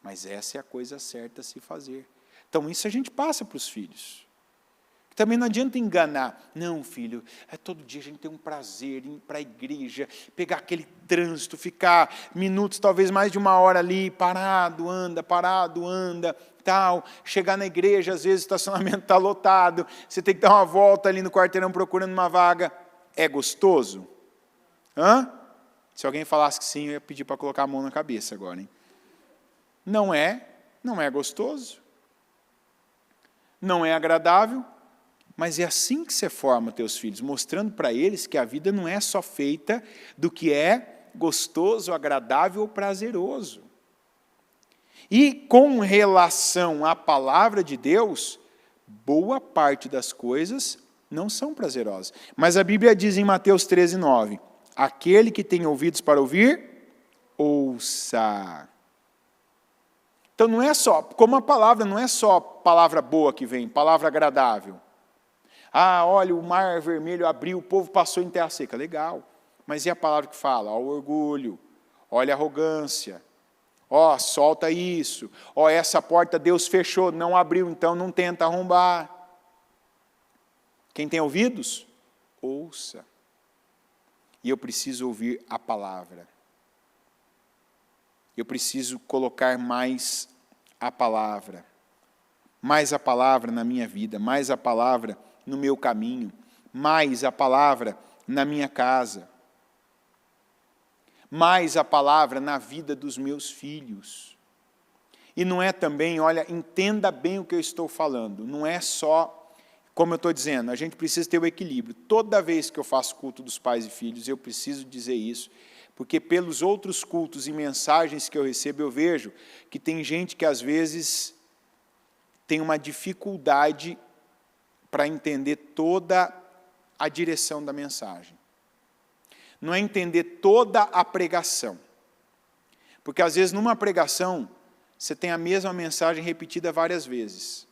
mas essa é a coisa certa a se fazer. Então, isso a gente passa para os filhos. Também não adianta enganar. Não, filho, todo dia a gente tem um prazer em ir para a igreja, pegar aquele trânsito, ficar minutos, talvez mais de 1 hora ali, parado, anda, tal. Chegar na igreja, às vezes o estacionamento está lotado, você tem que dar uma volta ali no quarteirão procurando uma vaga. É gostoso? Se alguém falasse que sim, eu ia pedir para colocar a mão na cabeça agora, hein? Não é gostoso. Não é agradável. Mas é assim que você forma teus filhos, mostrando para eles que a vida não é só feita do que é gostoso, agradável ou prazeroso. E com relação à palavra de Deus, boa parte das coisas não são prazerosas. Mas a Bíblia diz em Mateus 13:9, aquele que tem ouvidos para ouvir, ouça. Então não é só, como a palavra não é só palavra boa que vem, palavra agradável. Olha, o mar vermelho abriu, o povo passou em terra seca. Legal. Mas e a palavra que fala? O orgulho, olha a arrogância. Solta isso. Essa porta Deus fechou, não abriu, então não tenta arrombar. Quem tem ouvidos? Ouça. E eu preciso ouvir a palavra. Eu preciso colocar mais a palavra na minha vida, mais a palavra no meu caminho, mais a palavra na minha casa, mais a palavra na vida dos meus filhos. E não é também, entenda bem o que eu estou falando, não é só, como eu estou dizendo, a gente precisa ter o equilíbrio. Toda vez que eu faço culto dos pais e filhos, eu preciso dizer isso, porque pelos outros cultos e mensagens que eu recebo, eu vejo que tem gente que às vezes tem uma dificuldade para entender toda a direção da mensagem. Não é entender toda a pregação. Porque, às vezes, numa pregação, você tem a mesma mensagem repetida várias vezes,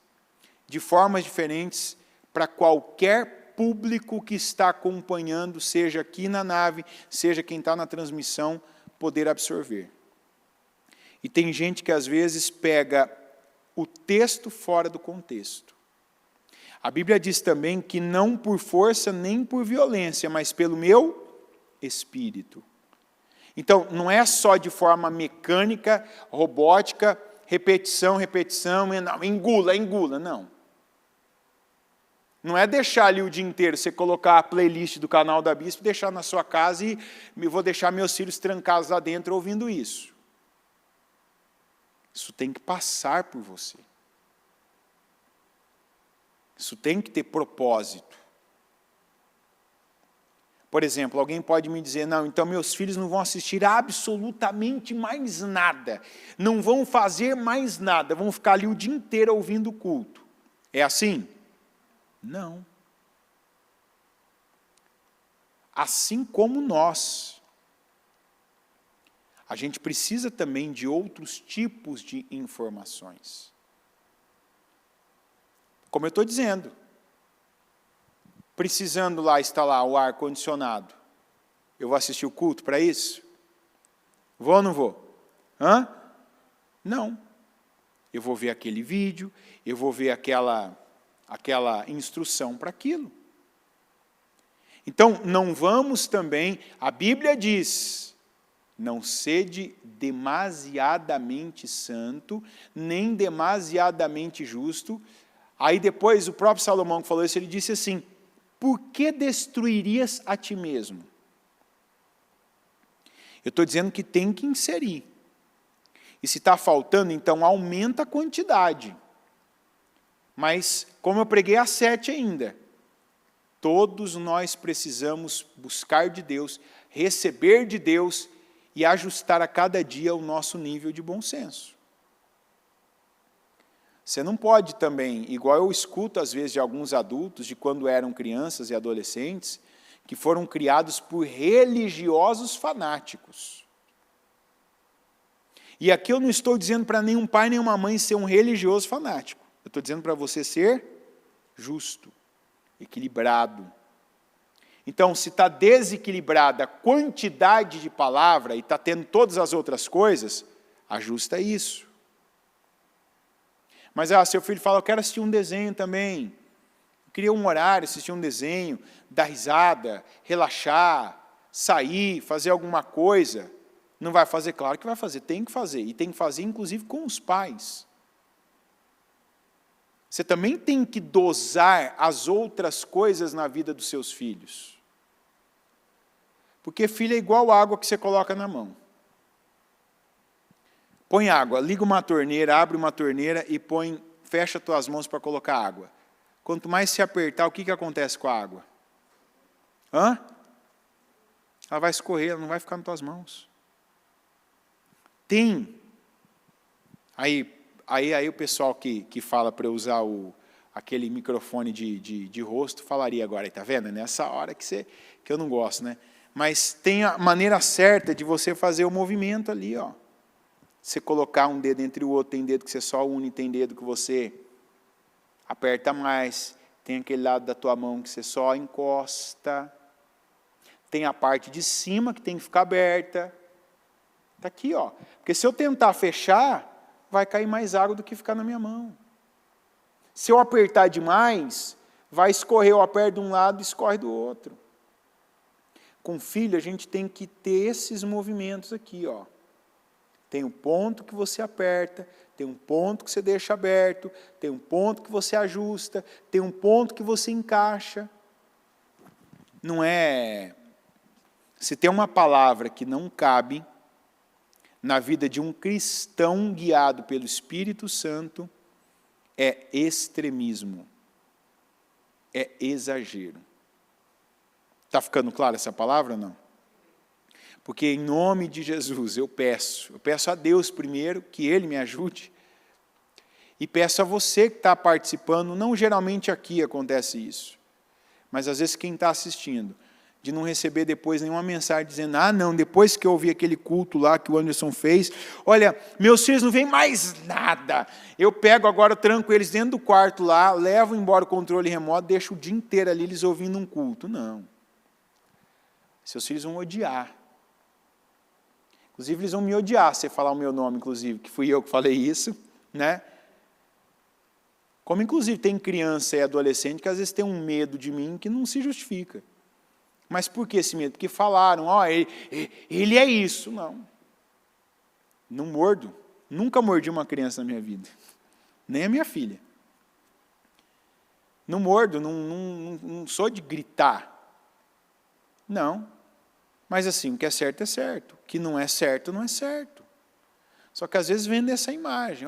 de formas diferentes, para qualquer público que está acompanhando, seja aqui na nave, seja quem está na transmissão, poder absorver. E tem gente que, às vezes, pega o texto fora do contexto. A Bíblia diz também que não por força nem por violência, mas pelo meu Espírito. Então, não é só de forma mecânica, robótica, repetição, não, engula, não. Não é deixar ali o dia inteiro, você colocar a playlist do canal da Bispo, deixar na sua casa e vou deixar meus filhos trancados lá dentro ouvindo isso. Isso tem que passar por você. Isso tem que ter propósito. Por exemplo, alguém pode me dizer, não, então meus filhos não vão assistir absolutamente mais nada, não vão fazer mais nada, vão ficar ali o dia inteiro ouvindo o culto. É assim? Não. Assim como nós, a gente precisa também de outros tipos de informações. Como eu estou dizendo, precisando lá instalar o ar-condicionado, eu vou assistir o culto para isso? Vou ou não vou? Não. Eu vou ver aquele vídeo, eu vou ver aquela instrução para aquilo. Então, não vamos também, a Bíblia diz, não sede demasiadamente santo, nem demasiadamente justo. Aí depois, o próprio Salomão que falou isso, ele disse assim, por que destruirias a ti mesmo? Eu estou dizendo que tem que inserir. E se está faltando, então aumenta a quantidade. Mas, como eu preguei às 7 ainda, todos nós precisamos buscar de Deus, receber de Deus e ajustar a cada dia o nosso nível de bom senso. Você não pode também, igual eu escuto às vezes de alguns adultos, de quando eram crianças e adolescentes, que foram criados por religiosos fanáticos. E aqui eu não estou dizendo para nenhum pai, nenhuma mãe ser um religioso fanático. Eu estou dizendo para você ser justo, equilibrado. Então, se está desequilibrada a quantidade de palavra e está tendo todas as outras coisas, ajusta isso. Mas, seu filho fala, eu quero assistir um desenho também. Cria um horário, assistir um desenho, dar risada, relaxar, sair, fazer alguma coisa. Não vai fazer? Claro que vai fazer, tem que fazer. E tem que fazer, inclusive, com os pais. Você também tem que dosar as outras coisas na vida dos seus filhos. Porque filho é igual água que você coloca na mão. Põe água, liga uma torneira, abre uma torneira e fecha as tuas mãos para colocar água. Quanto mais se apertar, o que acontece com a água? Ela vai escorrer, ela não vai ficar nas tuas mãos. Aí o pessoal que fala para eu usar aquele microfone de rosto, falaria agora, está vendo? Nessa hora que eu não gosto, né? Mas tem a maneira certa de você fazer o movimento ali, ó. Você colocar um dedo entre o outro, tem dedo que você só une, tem dedo que você aperta mais, tem aquele lado da tua mão que você só encosta, tem a parte de cima que tem que ficar aberta. Está aqui, ó. Porque se eu tentar fechar, vai cair mais água do que ficar na minha mão. Se eu apertar demais, vai escorrer, eu aperto de um lado e escorre do outro. Com filho, a gente tem que ter esses movimentos aqui, ó. Tem um ponto que você aperta, tem um ponto que você deixa aberto, tem um ponto que você ajusta, tem um ponto que você encaixa. Não é... Se tem uma palavra que não cabe na vida de um cristão guiado pelo Espírito Santo, é extremismo, é exagero. Está ficando clara essa palavra ou não? Porque em nome de Jesus eu peço a Deus primeiro que Ele me ajude, e peço a você que está participando, não geralmente aqui acontece isso, mas às vezes quem está assistindo, de não receber depois nenhuma mensagem dizendo, não, depois que eu ouvi aquele culto lá que o Anderson fez, olha, meus filhos não vêm mais nada, eu pego agora, tranco eles dentro do quarto lá, levo embora o controle remoto, deixo o dia inteiro ali eles ouvindo um culto. Não. Seus filhos vão odiar. Inclusive, eles vão me odiar se você falar o meu nome, inclusive, que fui eu que falei isso, né? Como, inclusive, tem criança e adolescente que às vezes tem um medo de mim que não se justifica. Mas por que esse medo? Porque falaram, ele é isso. Não. Não mordo. Nunca mordi uma criança na minha vida. Nem a minha filha. Não mordo, não sou de gritar. Não. Mas assim, o que é certo, o que não é certo, não é certo. Só que às vezes vende essa imagem,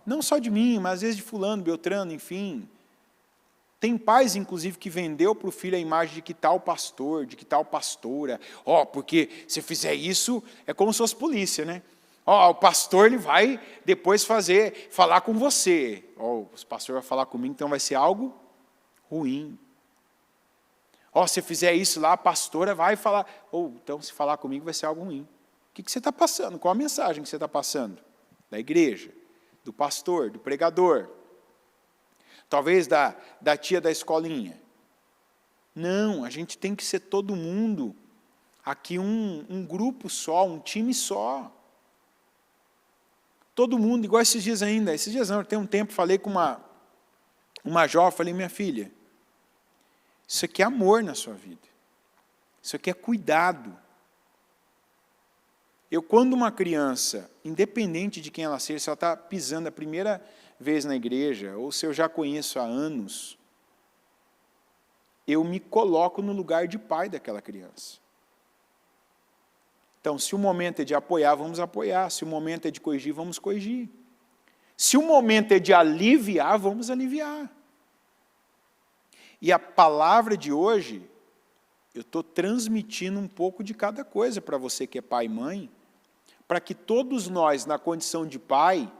não só de mim, mas às vezes de fulano, beltrano, enfim. Tem pais, inclusive, que vendeu para o filho a imagem de que tal pastor, de que tal pastora. Porque se fizer isso, é como se fosse polícia, né? O pastor ele vai depois falar com você. O pastor vai falar comigo, então vai ser algo ruim. Se fizer isso lá, a pastora vai falar, então se falar comigo vai ser algo ruim. O que você está passando? Qual a mensagem que você está passando? Da igreja, do pastor, do pregador. Talvez da tia da escolinha. Não, a gente tem que ser todo mundo aqui um grupo só, um time só. Todo mundo, igual esses dias ainda. Esses dias não, tem um tempo, falei com uma jovem, falei, minha filha, isso aqui é amor na sua vida. Isso aqui é cuidado. Quando uma criança, independente de quem ela seja, se ela está pisando a primeira vez na igreja, ou se eu já conheço há anos, eu me coloco no lugar de pai daquela criança. Então, se o momento é de apoiar, vamos apoiar. Se o momento é de corrigir, vamos corrigir. Se o momento é de aliviar, vamos aliviar. E a palavra de hoje, eu estou transmitindo um pouco de cada coisa para você que é pai e mãe, para que todos nós, na condição de pai,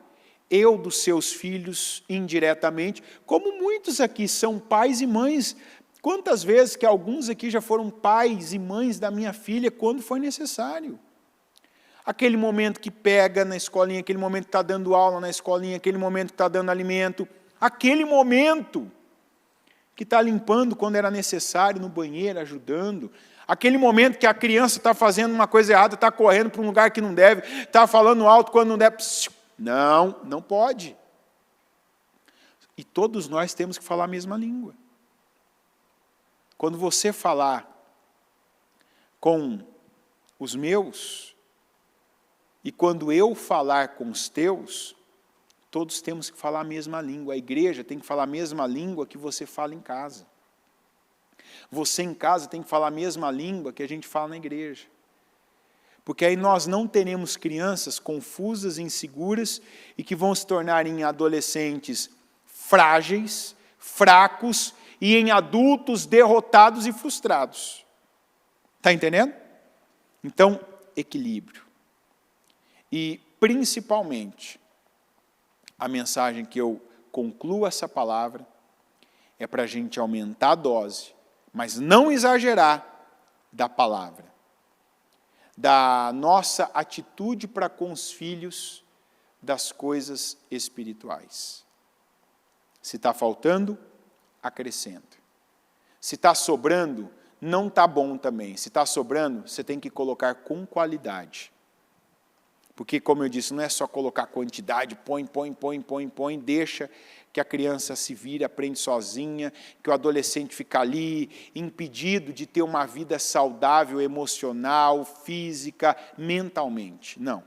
eu dos seus filhos indiretamente, como muitos aqui são pais e mães, quantas vezes que alguns aqui já foram pais e mães da minha filha quando foi necessário. Aquele momento que pega na escolinha, aquele momento que está dando aula na escolinha, aquele momento que está dando alimento, aquele momento que está limpando quando era necessário, no banheiro, ajudando, aquele momento que a criança está fazendo uma coisa errada, está correndo para um lugar que não deve, está falando alto quando não deve. Não, não pode. E todos nós temos que falar a mesma língua. Quando você falar com os meus, e quando eu falar com os teus, todos temos que falar a mesma língua. A igreja tem que falar a mesma língua que você fala em casa. Você em casa tem que falar a mesma língua que a gente fala na igreja. Porque aí nós não teremos crianças confusas, inseguras e que vão se tornar em adolescentes frágeis, fracos e em adultos derrotados e frustrados. Está entendendo? Então, equilíbrio. E, principalmente, a mensagem que eu concluo essa palavra é para a gente aumentar a dose, mas não exagerar da palavra, da nossa atitude para com os filhos das coisas espirituais. Se está faltando, acrescenta. Se está sobrando, não está bom também. Se está sobrando, você tem que colocar com qualidade. Porque, como eu disse, não é só colocar quantidade, põe, deixa que a criança se vire, aprende sozinha, que o adolescente fica ali, impedido de ter uma vida saudável, emocional, física, mentalmente. Não.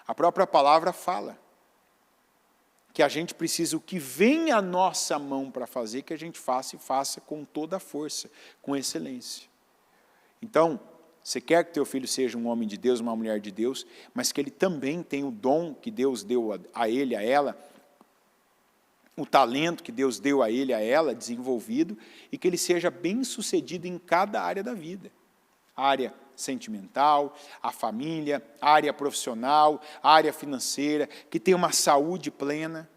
A própria palavra fala que a gente precisa, o que vem à nossa mão para fazer, que a gente faça e faça com toda a força, com excelência. Então, você quer que teu filho seja um homem de Deus, uma mulher de Deus, mas que ele também tenha o dom que Deus deu a ele, a ela, o talento que Deus deu a ele, a ela, desenvolvido, e que ele seja bem-sucedido em cada área da vida. A área sentimental, a família, a área profissional, a área financeira, que tenha uma saúde plena.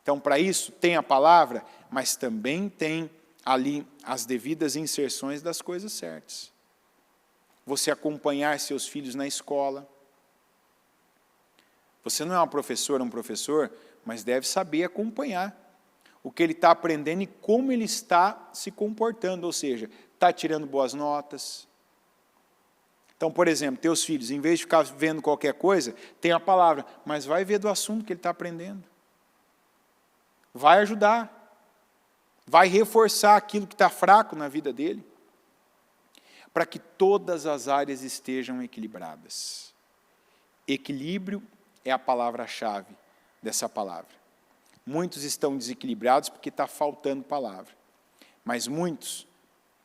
Então, para isso, tem a palavra, mas também tem ali as devidas inserções das coisas certas. Você acompanhar seus filhos na escola. Você não é uma professora, um professor, mas deve saber acompanhar o que ele está aprendendo e como ele está se comportando, ou seja, está tirando boas notas. Então, por exemplo, teus filhos, em vez de ficar vendo qualquer coisa, tem a palavra, mas vai ver do assunto que ele está aprendendo. Vai ajudar. Vai reforçar aquilo que está fraco na vida dele, para que todas as áreas estejam equilibradas. Equilíbrio é a palavra-chave dessa palavra. Muitos estão desequilibrados porque está faltando palavra. Mas muitos,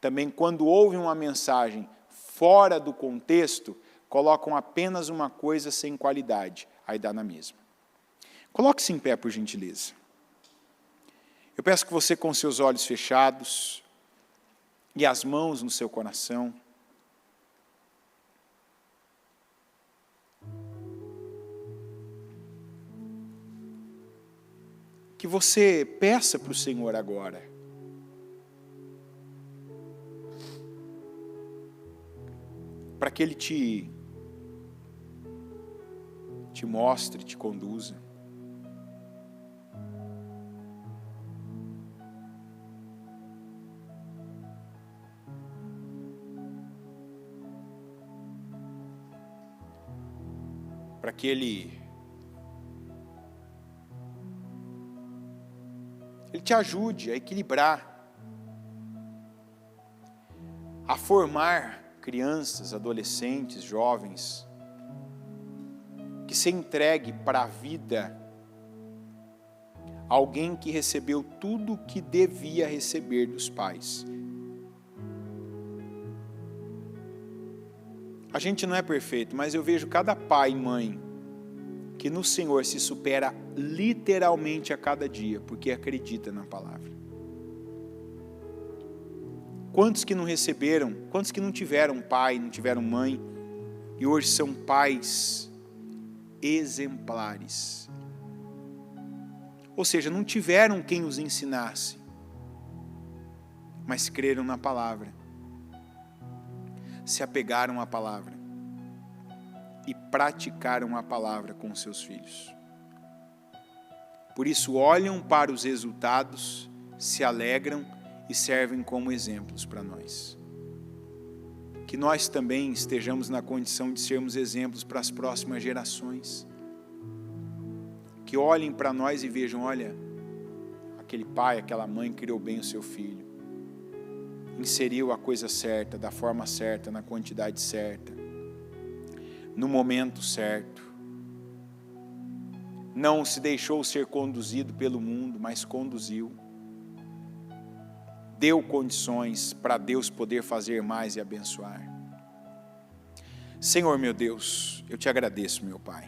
também quando ouvem uma mensagem fora do contexto, colocam apenas uma coisa sem qualidade. Aí dá na mesma. Coloque-se em pé, por gentileza. Eu peço que você, com seus olhos fechados e as mãos no seu coração, que você peça para o Senhor agora, para que Ele te mostre, te conduza. Para que Ele te ajude a equilibrar, a formar crianças, adolescentes, jovens, que se entregue para a vida alguém que recebeu tudo o que devia receber dos pais. A gente não é perfeito, mas eu vejo cada pai e mãe que no Senhor se supera literalmente a cada dia, porque acredita na palavra. Quantos que não receberam, quantos que não tiveram pai, não tiveram mãe, e hoje são pais exemplares. Ou seja, não tiveram quem os ensinasse, mas creram na palavra, se apegaram à palavra. e praticaram a palavra com seus filhos. Por isso olham para os resultados, se alegram e servem como exemplos para nós. Que nós também estejamos na condição de sermos exemplos para as próximas gerações. Que olhem para nós e vejam, olha, aquele pai, aquela mãe criou bem o seu filho. Inseriu a coisa certa, da forma certa, na quantidade certa, no momento certo. Não se deixou ser conduzido pelo mundo, mas conduziu. Deu condições para Deus poder fazer mais e abençoar. Senhor meu Deus, eu te agradeço, meu Pai.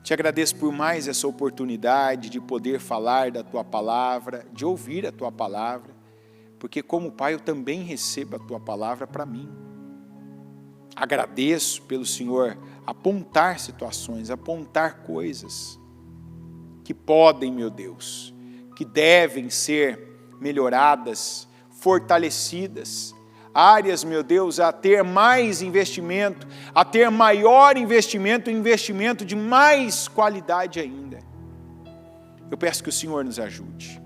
Te agradeço por mais essa oportunidade de poder falar da Tua Palavra, de ouvir a Tua Palavra, porque como Pai eu também recebo a Tua Palavra para mim. Agradeço pelo Senhor apontar situações, apontar coisas que podem, meu Deus, que devem ser melhoradas, fortalecidas, áreas, meu Deus, a ter mais investimento, a ter maior investimento, investimento de mais qualidade ainda. Eu peço que o Senhor nos ajude,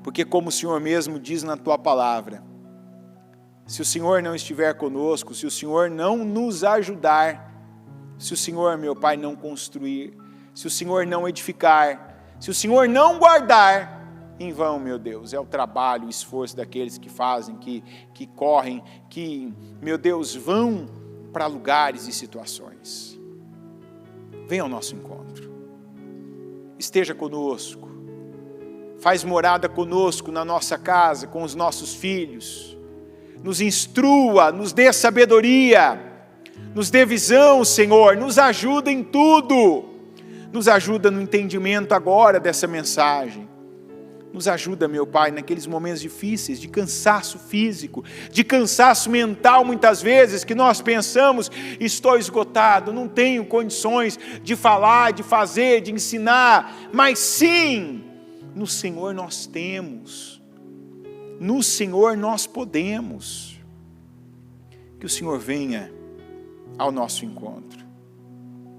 porque como o Senhor mesmo diz na Tua Palavra, se o Senhor não estiver conosco, se o Senhor não nos ajudar, se o Senhor, meu Pai, não construir, se o Senhor não edificar, se o Senhor não guardar, em vão, meu Deus, é o trabalho, o esforço daqueles que fazem, que correm, que, meu Deus, vão para lugares e situações. Venha ao nosso encontro, esteja conosco, faz morada conosco na nossa casa, com os nossos filhos, nos instrua, nos dê sabedoria, nos dê visão, Senhor, nos ajuda em tudo, nos ajuda no entendimento agora dessa mensagem. Nos ajuda, meu Pai, naqueles momentos difíceis, de cansaço físico, de cansaço mental muitas vezes, que nós pensamos, estou esgotado, não tenho condições de falar, de fazer, de ensinar, mas sim, no Senhor nós temos, no Senhor nós podemos. Que o Senhor venha ao nosso encontro.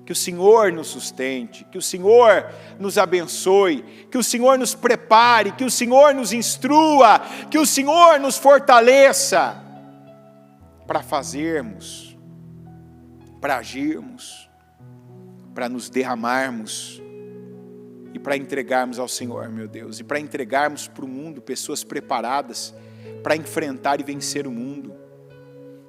Que o Senhor nos sustente, que o Senhor nos abençoe, que o Senhor nos prepare, que o Senhor nos instrua, que o Senhor nos fortaleça para fazermos, para agirmos, para nos derramarmos e para entregarmos ao Senhor, meu Deus, e para entregarmos para o mundo pessoas preparadas para enfrentar e vencer o mundo.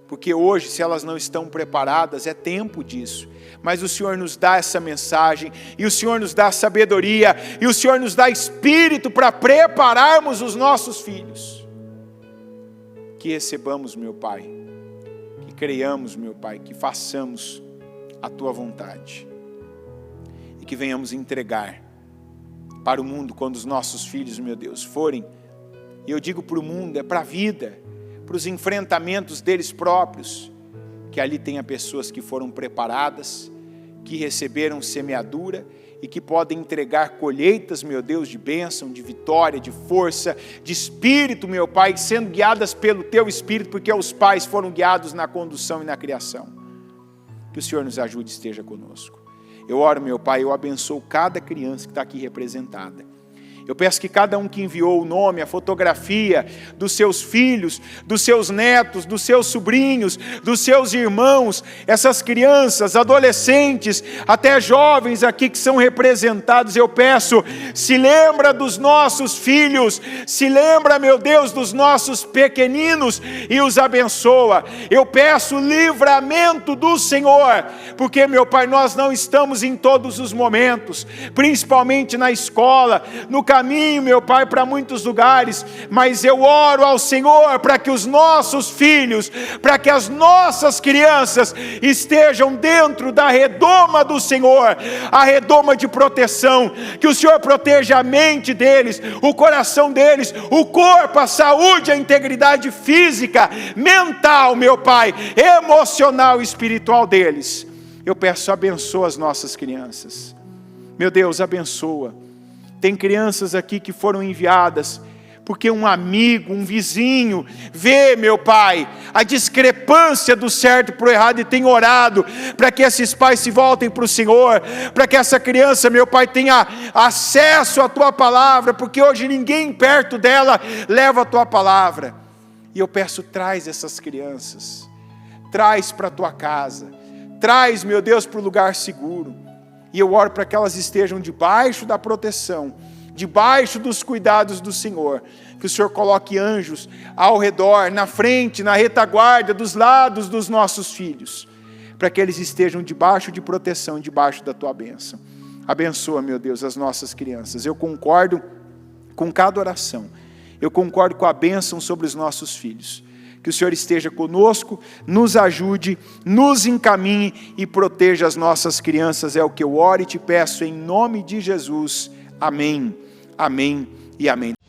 Porque hoje, se elas não estão preparadas, é tempo disso. Mas o Senhor nos dá essa mensagem, e o Senhor nos dá sabedoria, e o Senhor nos dá espírito para prepararmos os nossos filhos. Que recebamos, meu Pai, que creiamos, meu Pai, que façamos a Tua vontade. E que venhamos entregar para o mundo, quando os nossos filhos, meu Deus, forem, e eu digo para o mundo, é para a vida, para os enfrentamentos deles próprios, que ali tenha pessoas que foram preparadas, que receberam semeadura e que podem entregar colheitas, meu Deus, de bênção, de vitória, de força, de espírito, meu Pai, sendo guiadas pelo Teu Espírito, porque os pais foram guiados na condução e na criação. Que o Senhor nos ajude e esteja conosco. Eu oro, meu Pai, eu abençoo cada criança que está aqui representada. Eu peço que cada um que enviou o nome, a fotografia dos seus filhos, dos seus netos, dos seus sobrinhos, dos seus irmãos, essas crianças, adolescentes, até jovens aqui que são representados, eu peço, se lembra dos nossos filhos, se lembra, meu Deus, dos nossos pequeninos e os abençoa. Eu peço livramento do Senhor, porque, meu Pai, nós não estamos em todos os momentos, principalmente na escola, no caminho, meu Pai, para muitos lugares, mas eu oro ao Senhor para que os nossos filhos, para que as nossas crianças estejam dentro da redoma do Senhor, a redoma de proteção, que o Senhor proteja a mente deles, o coração deles, o corpo, a saúde, a integridade física, mental, meu Pai, emocional e espiritual deles. Eu peço, abençoa as nossas crianças, meu Deus, abençoa. Tem crianças aqui que foram enviadas porque um amigo, um vizinho, vê, meu Pai, a discrepância do certo para o errado e tem orado para que esses pais se voltem para o Senhor, para que essa criança, meu Pai, tenha acesso à Tua palavra, porque hoje ninguém perto dela leva a Tua palavra. E eu peço, traz essas crianças, traz para a Tua casa, traz, meu Deus, para o lugar seguro. E eu oro para que elas estejam debaixo da proteção, debaixo dos cuidados do Senhor, que o Senhor coloque anjos ao redor, na frente, na retaguarda, dos lados dos nossos filhos, para que eles estejam debaixo de proteção, debaixo da Tua bênção. Abençoa, meu Deus, as nossas crianças. Eu concordo com cada oração, eu concordo com a bênção sobre os nossos filhos. Que o Senhor esteja conosco, nos ajude, nos encaminhe e proteja as nossas crianças. É o que eu oro e te peço em nome de Jesus. Amém, amém e amém.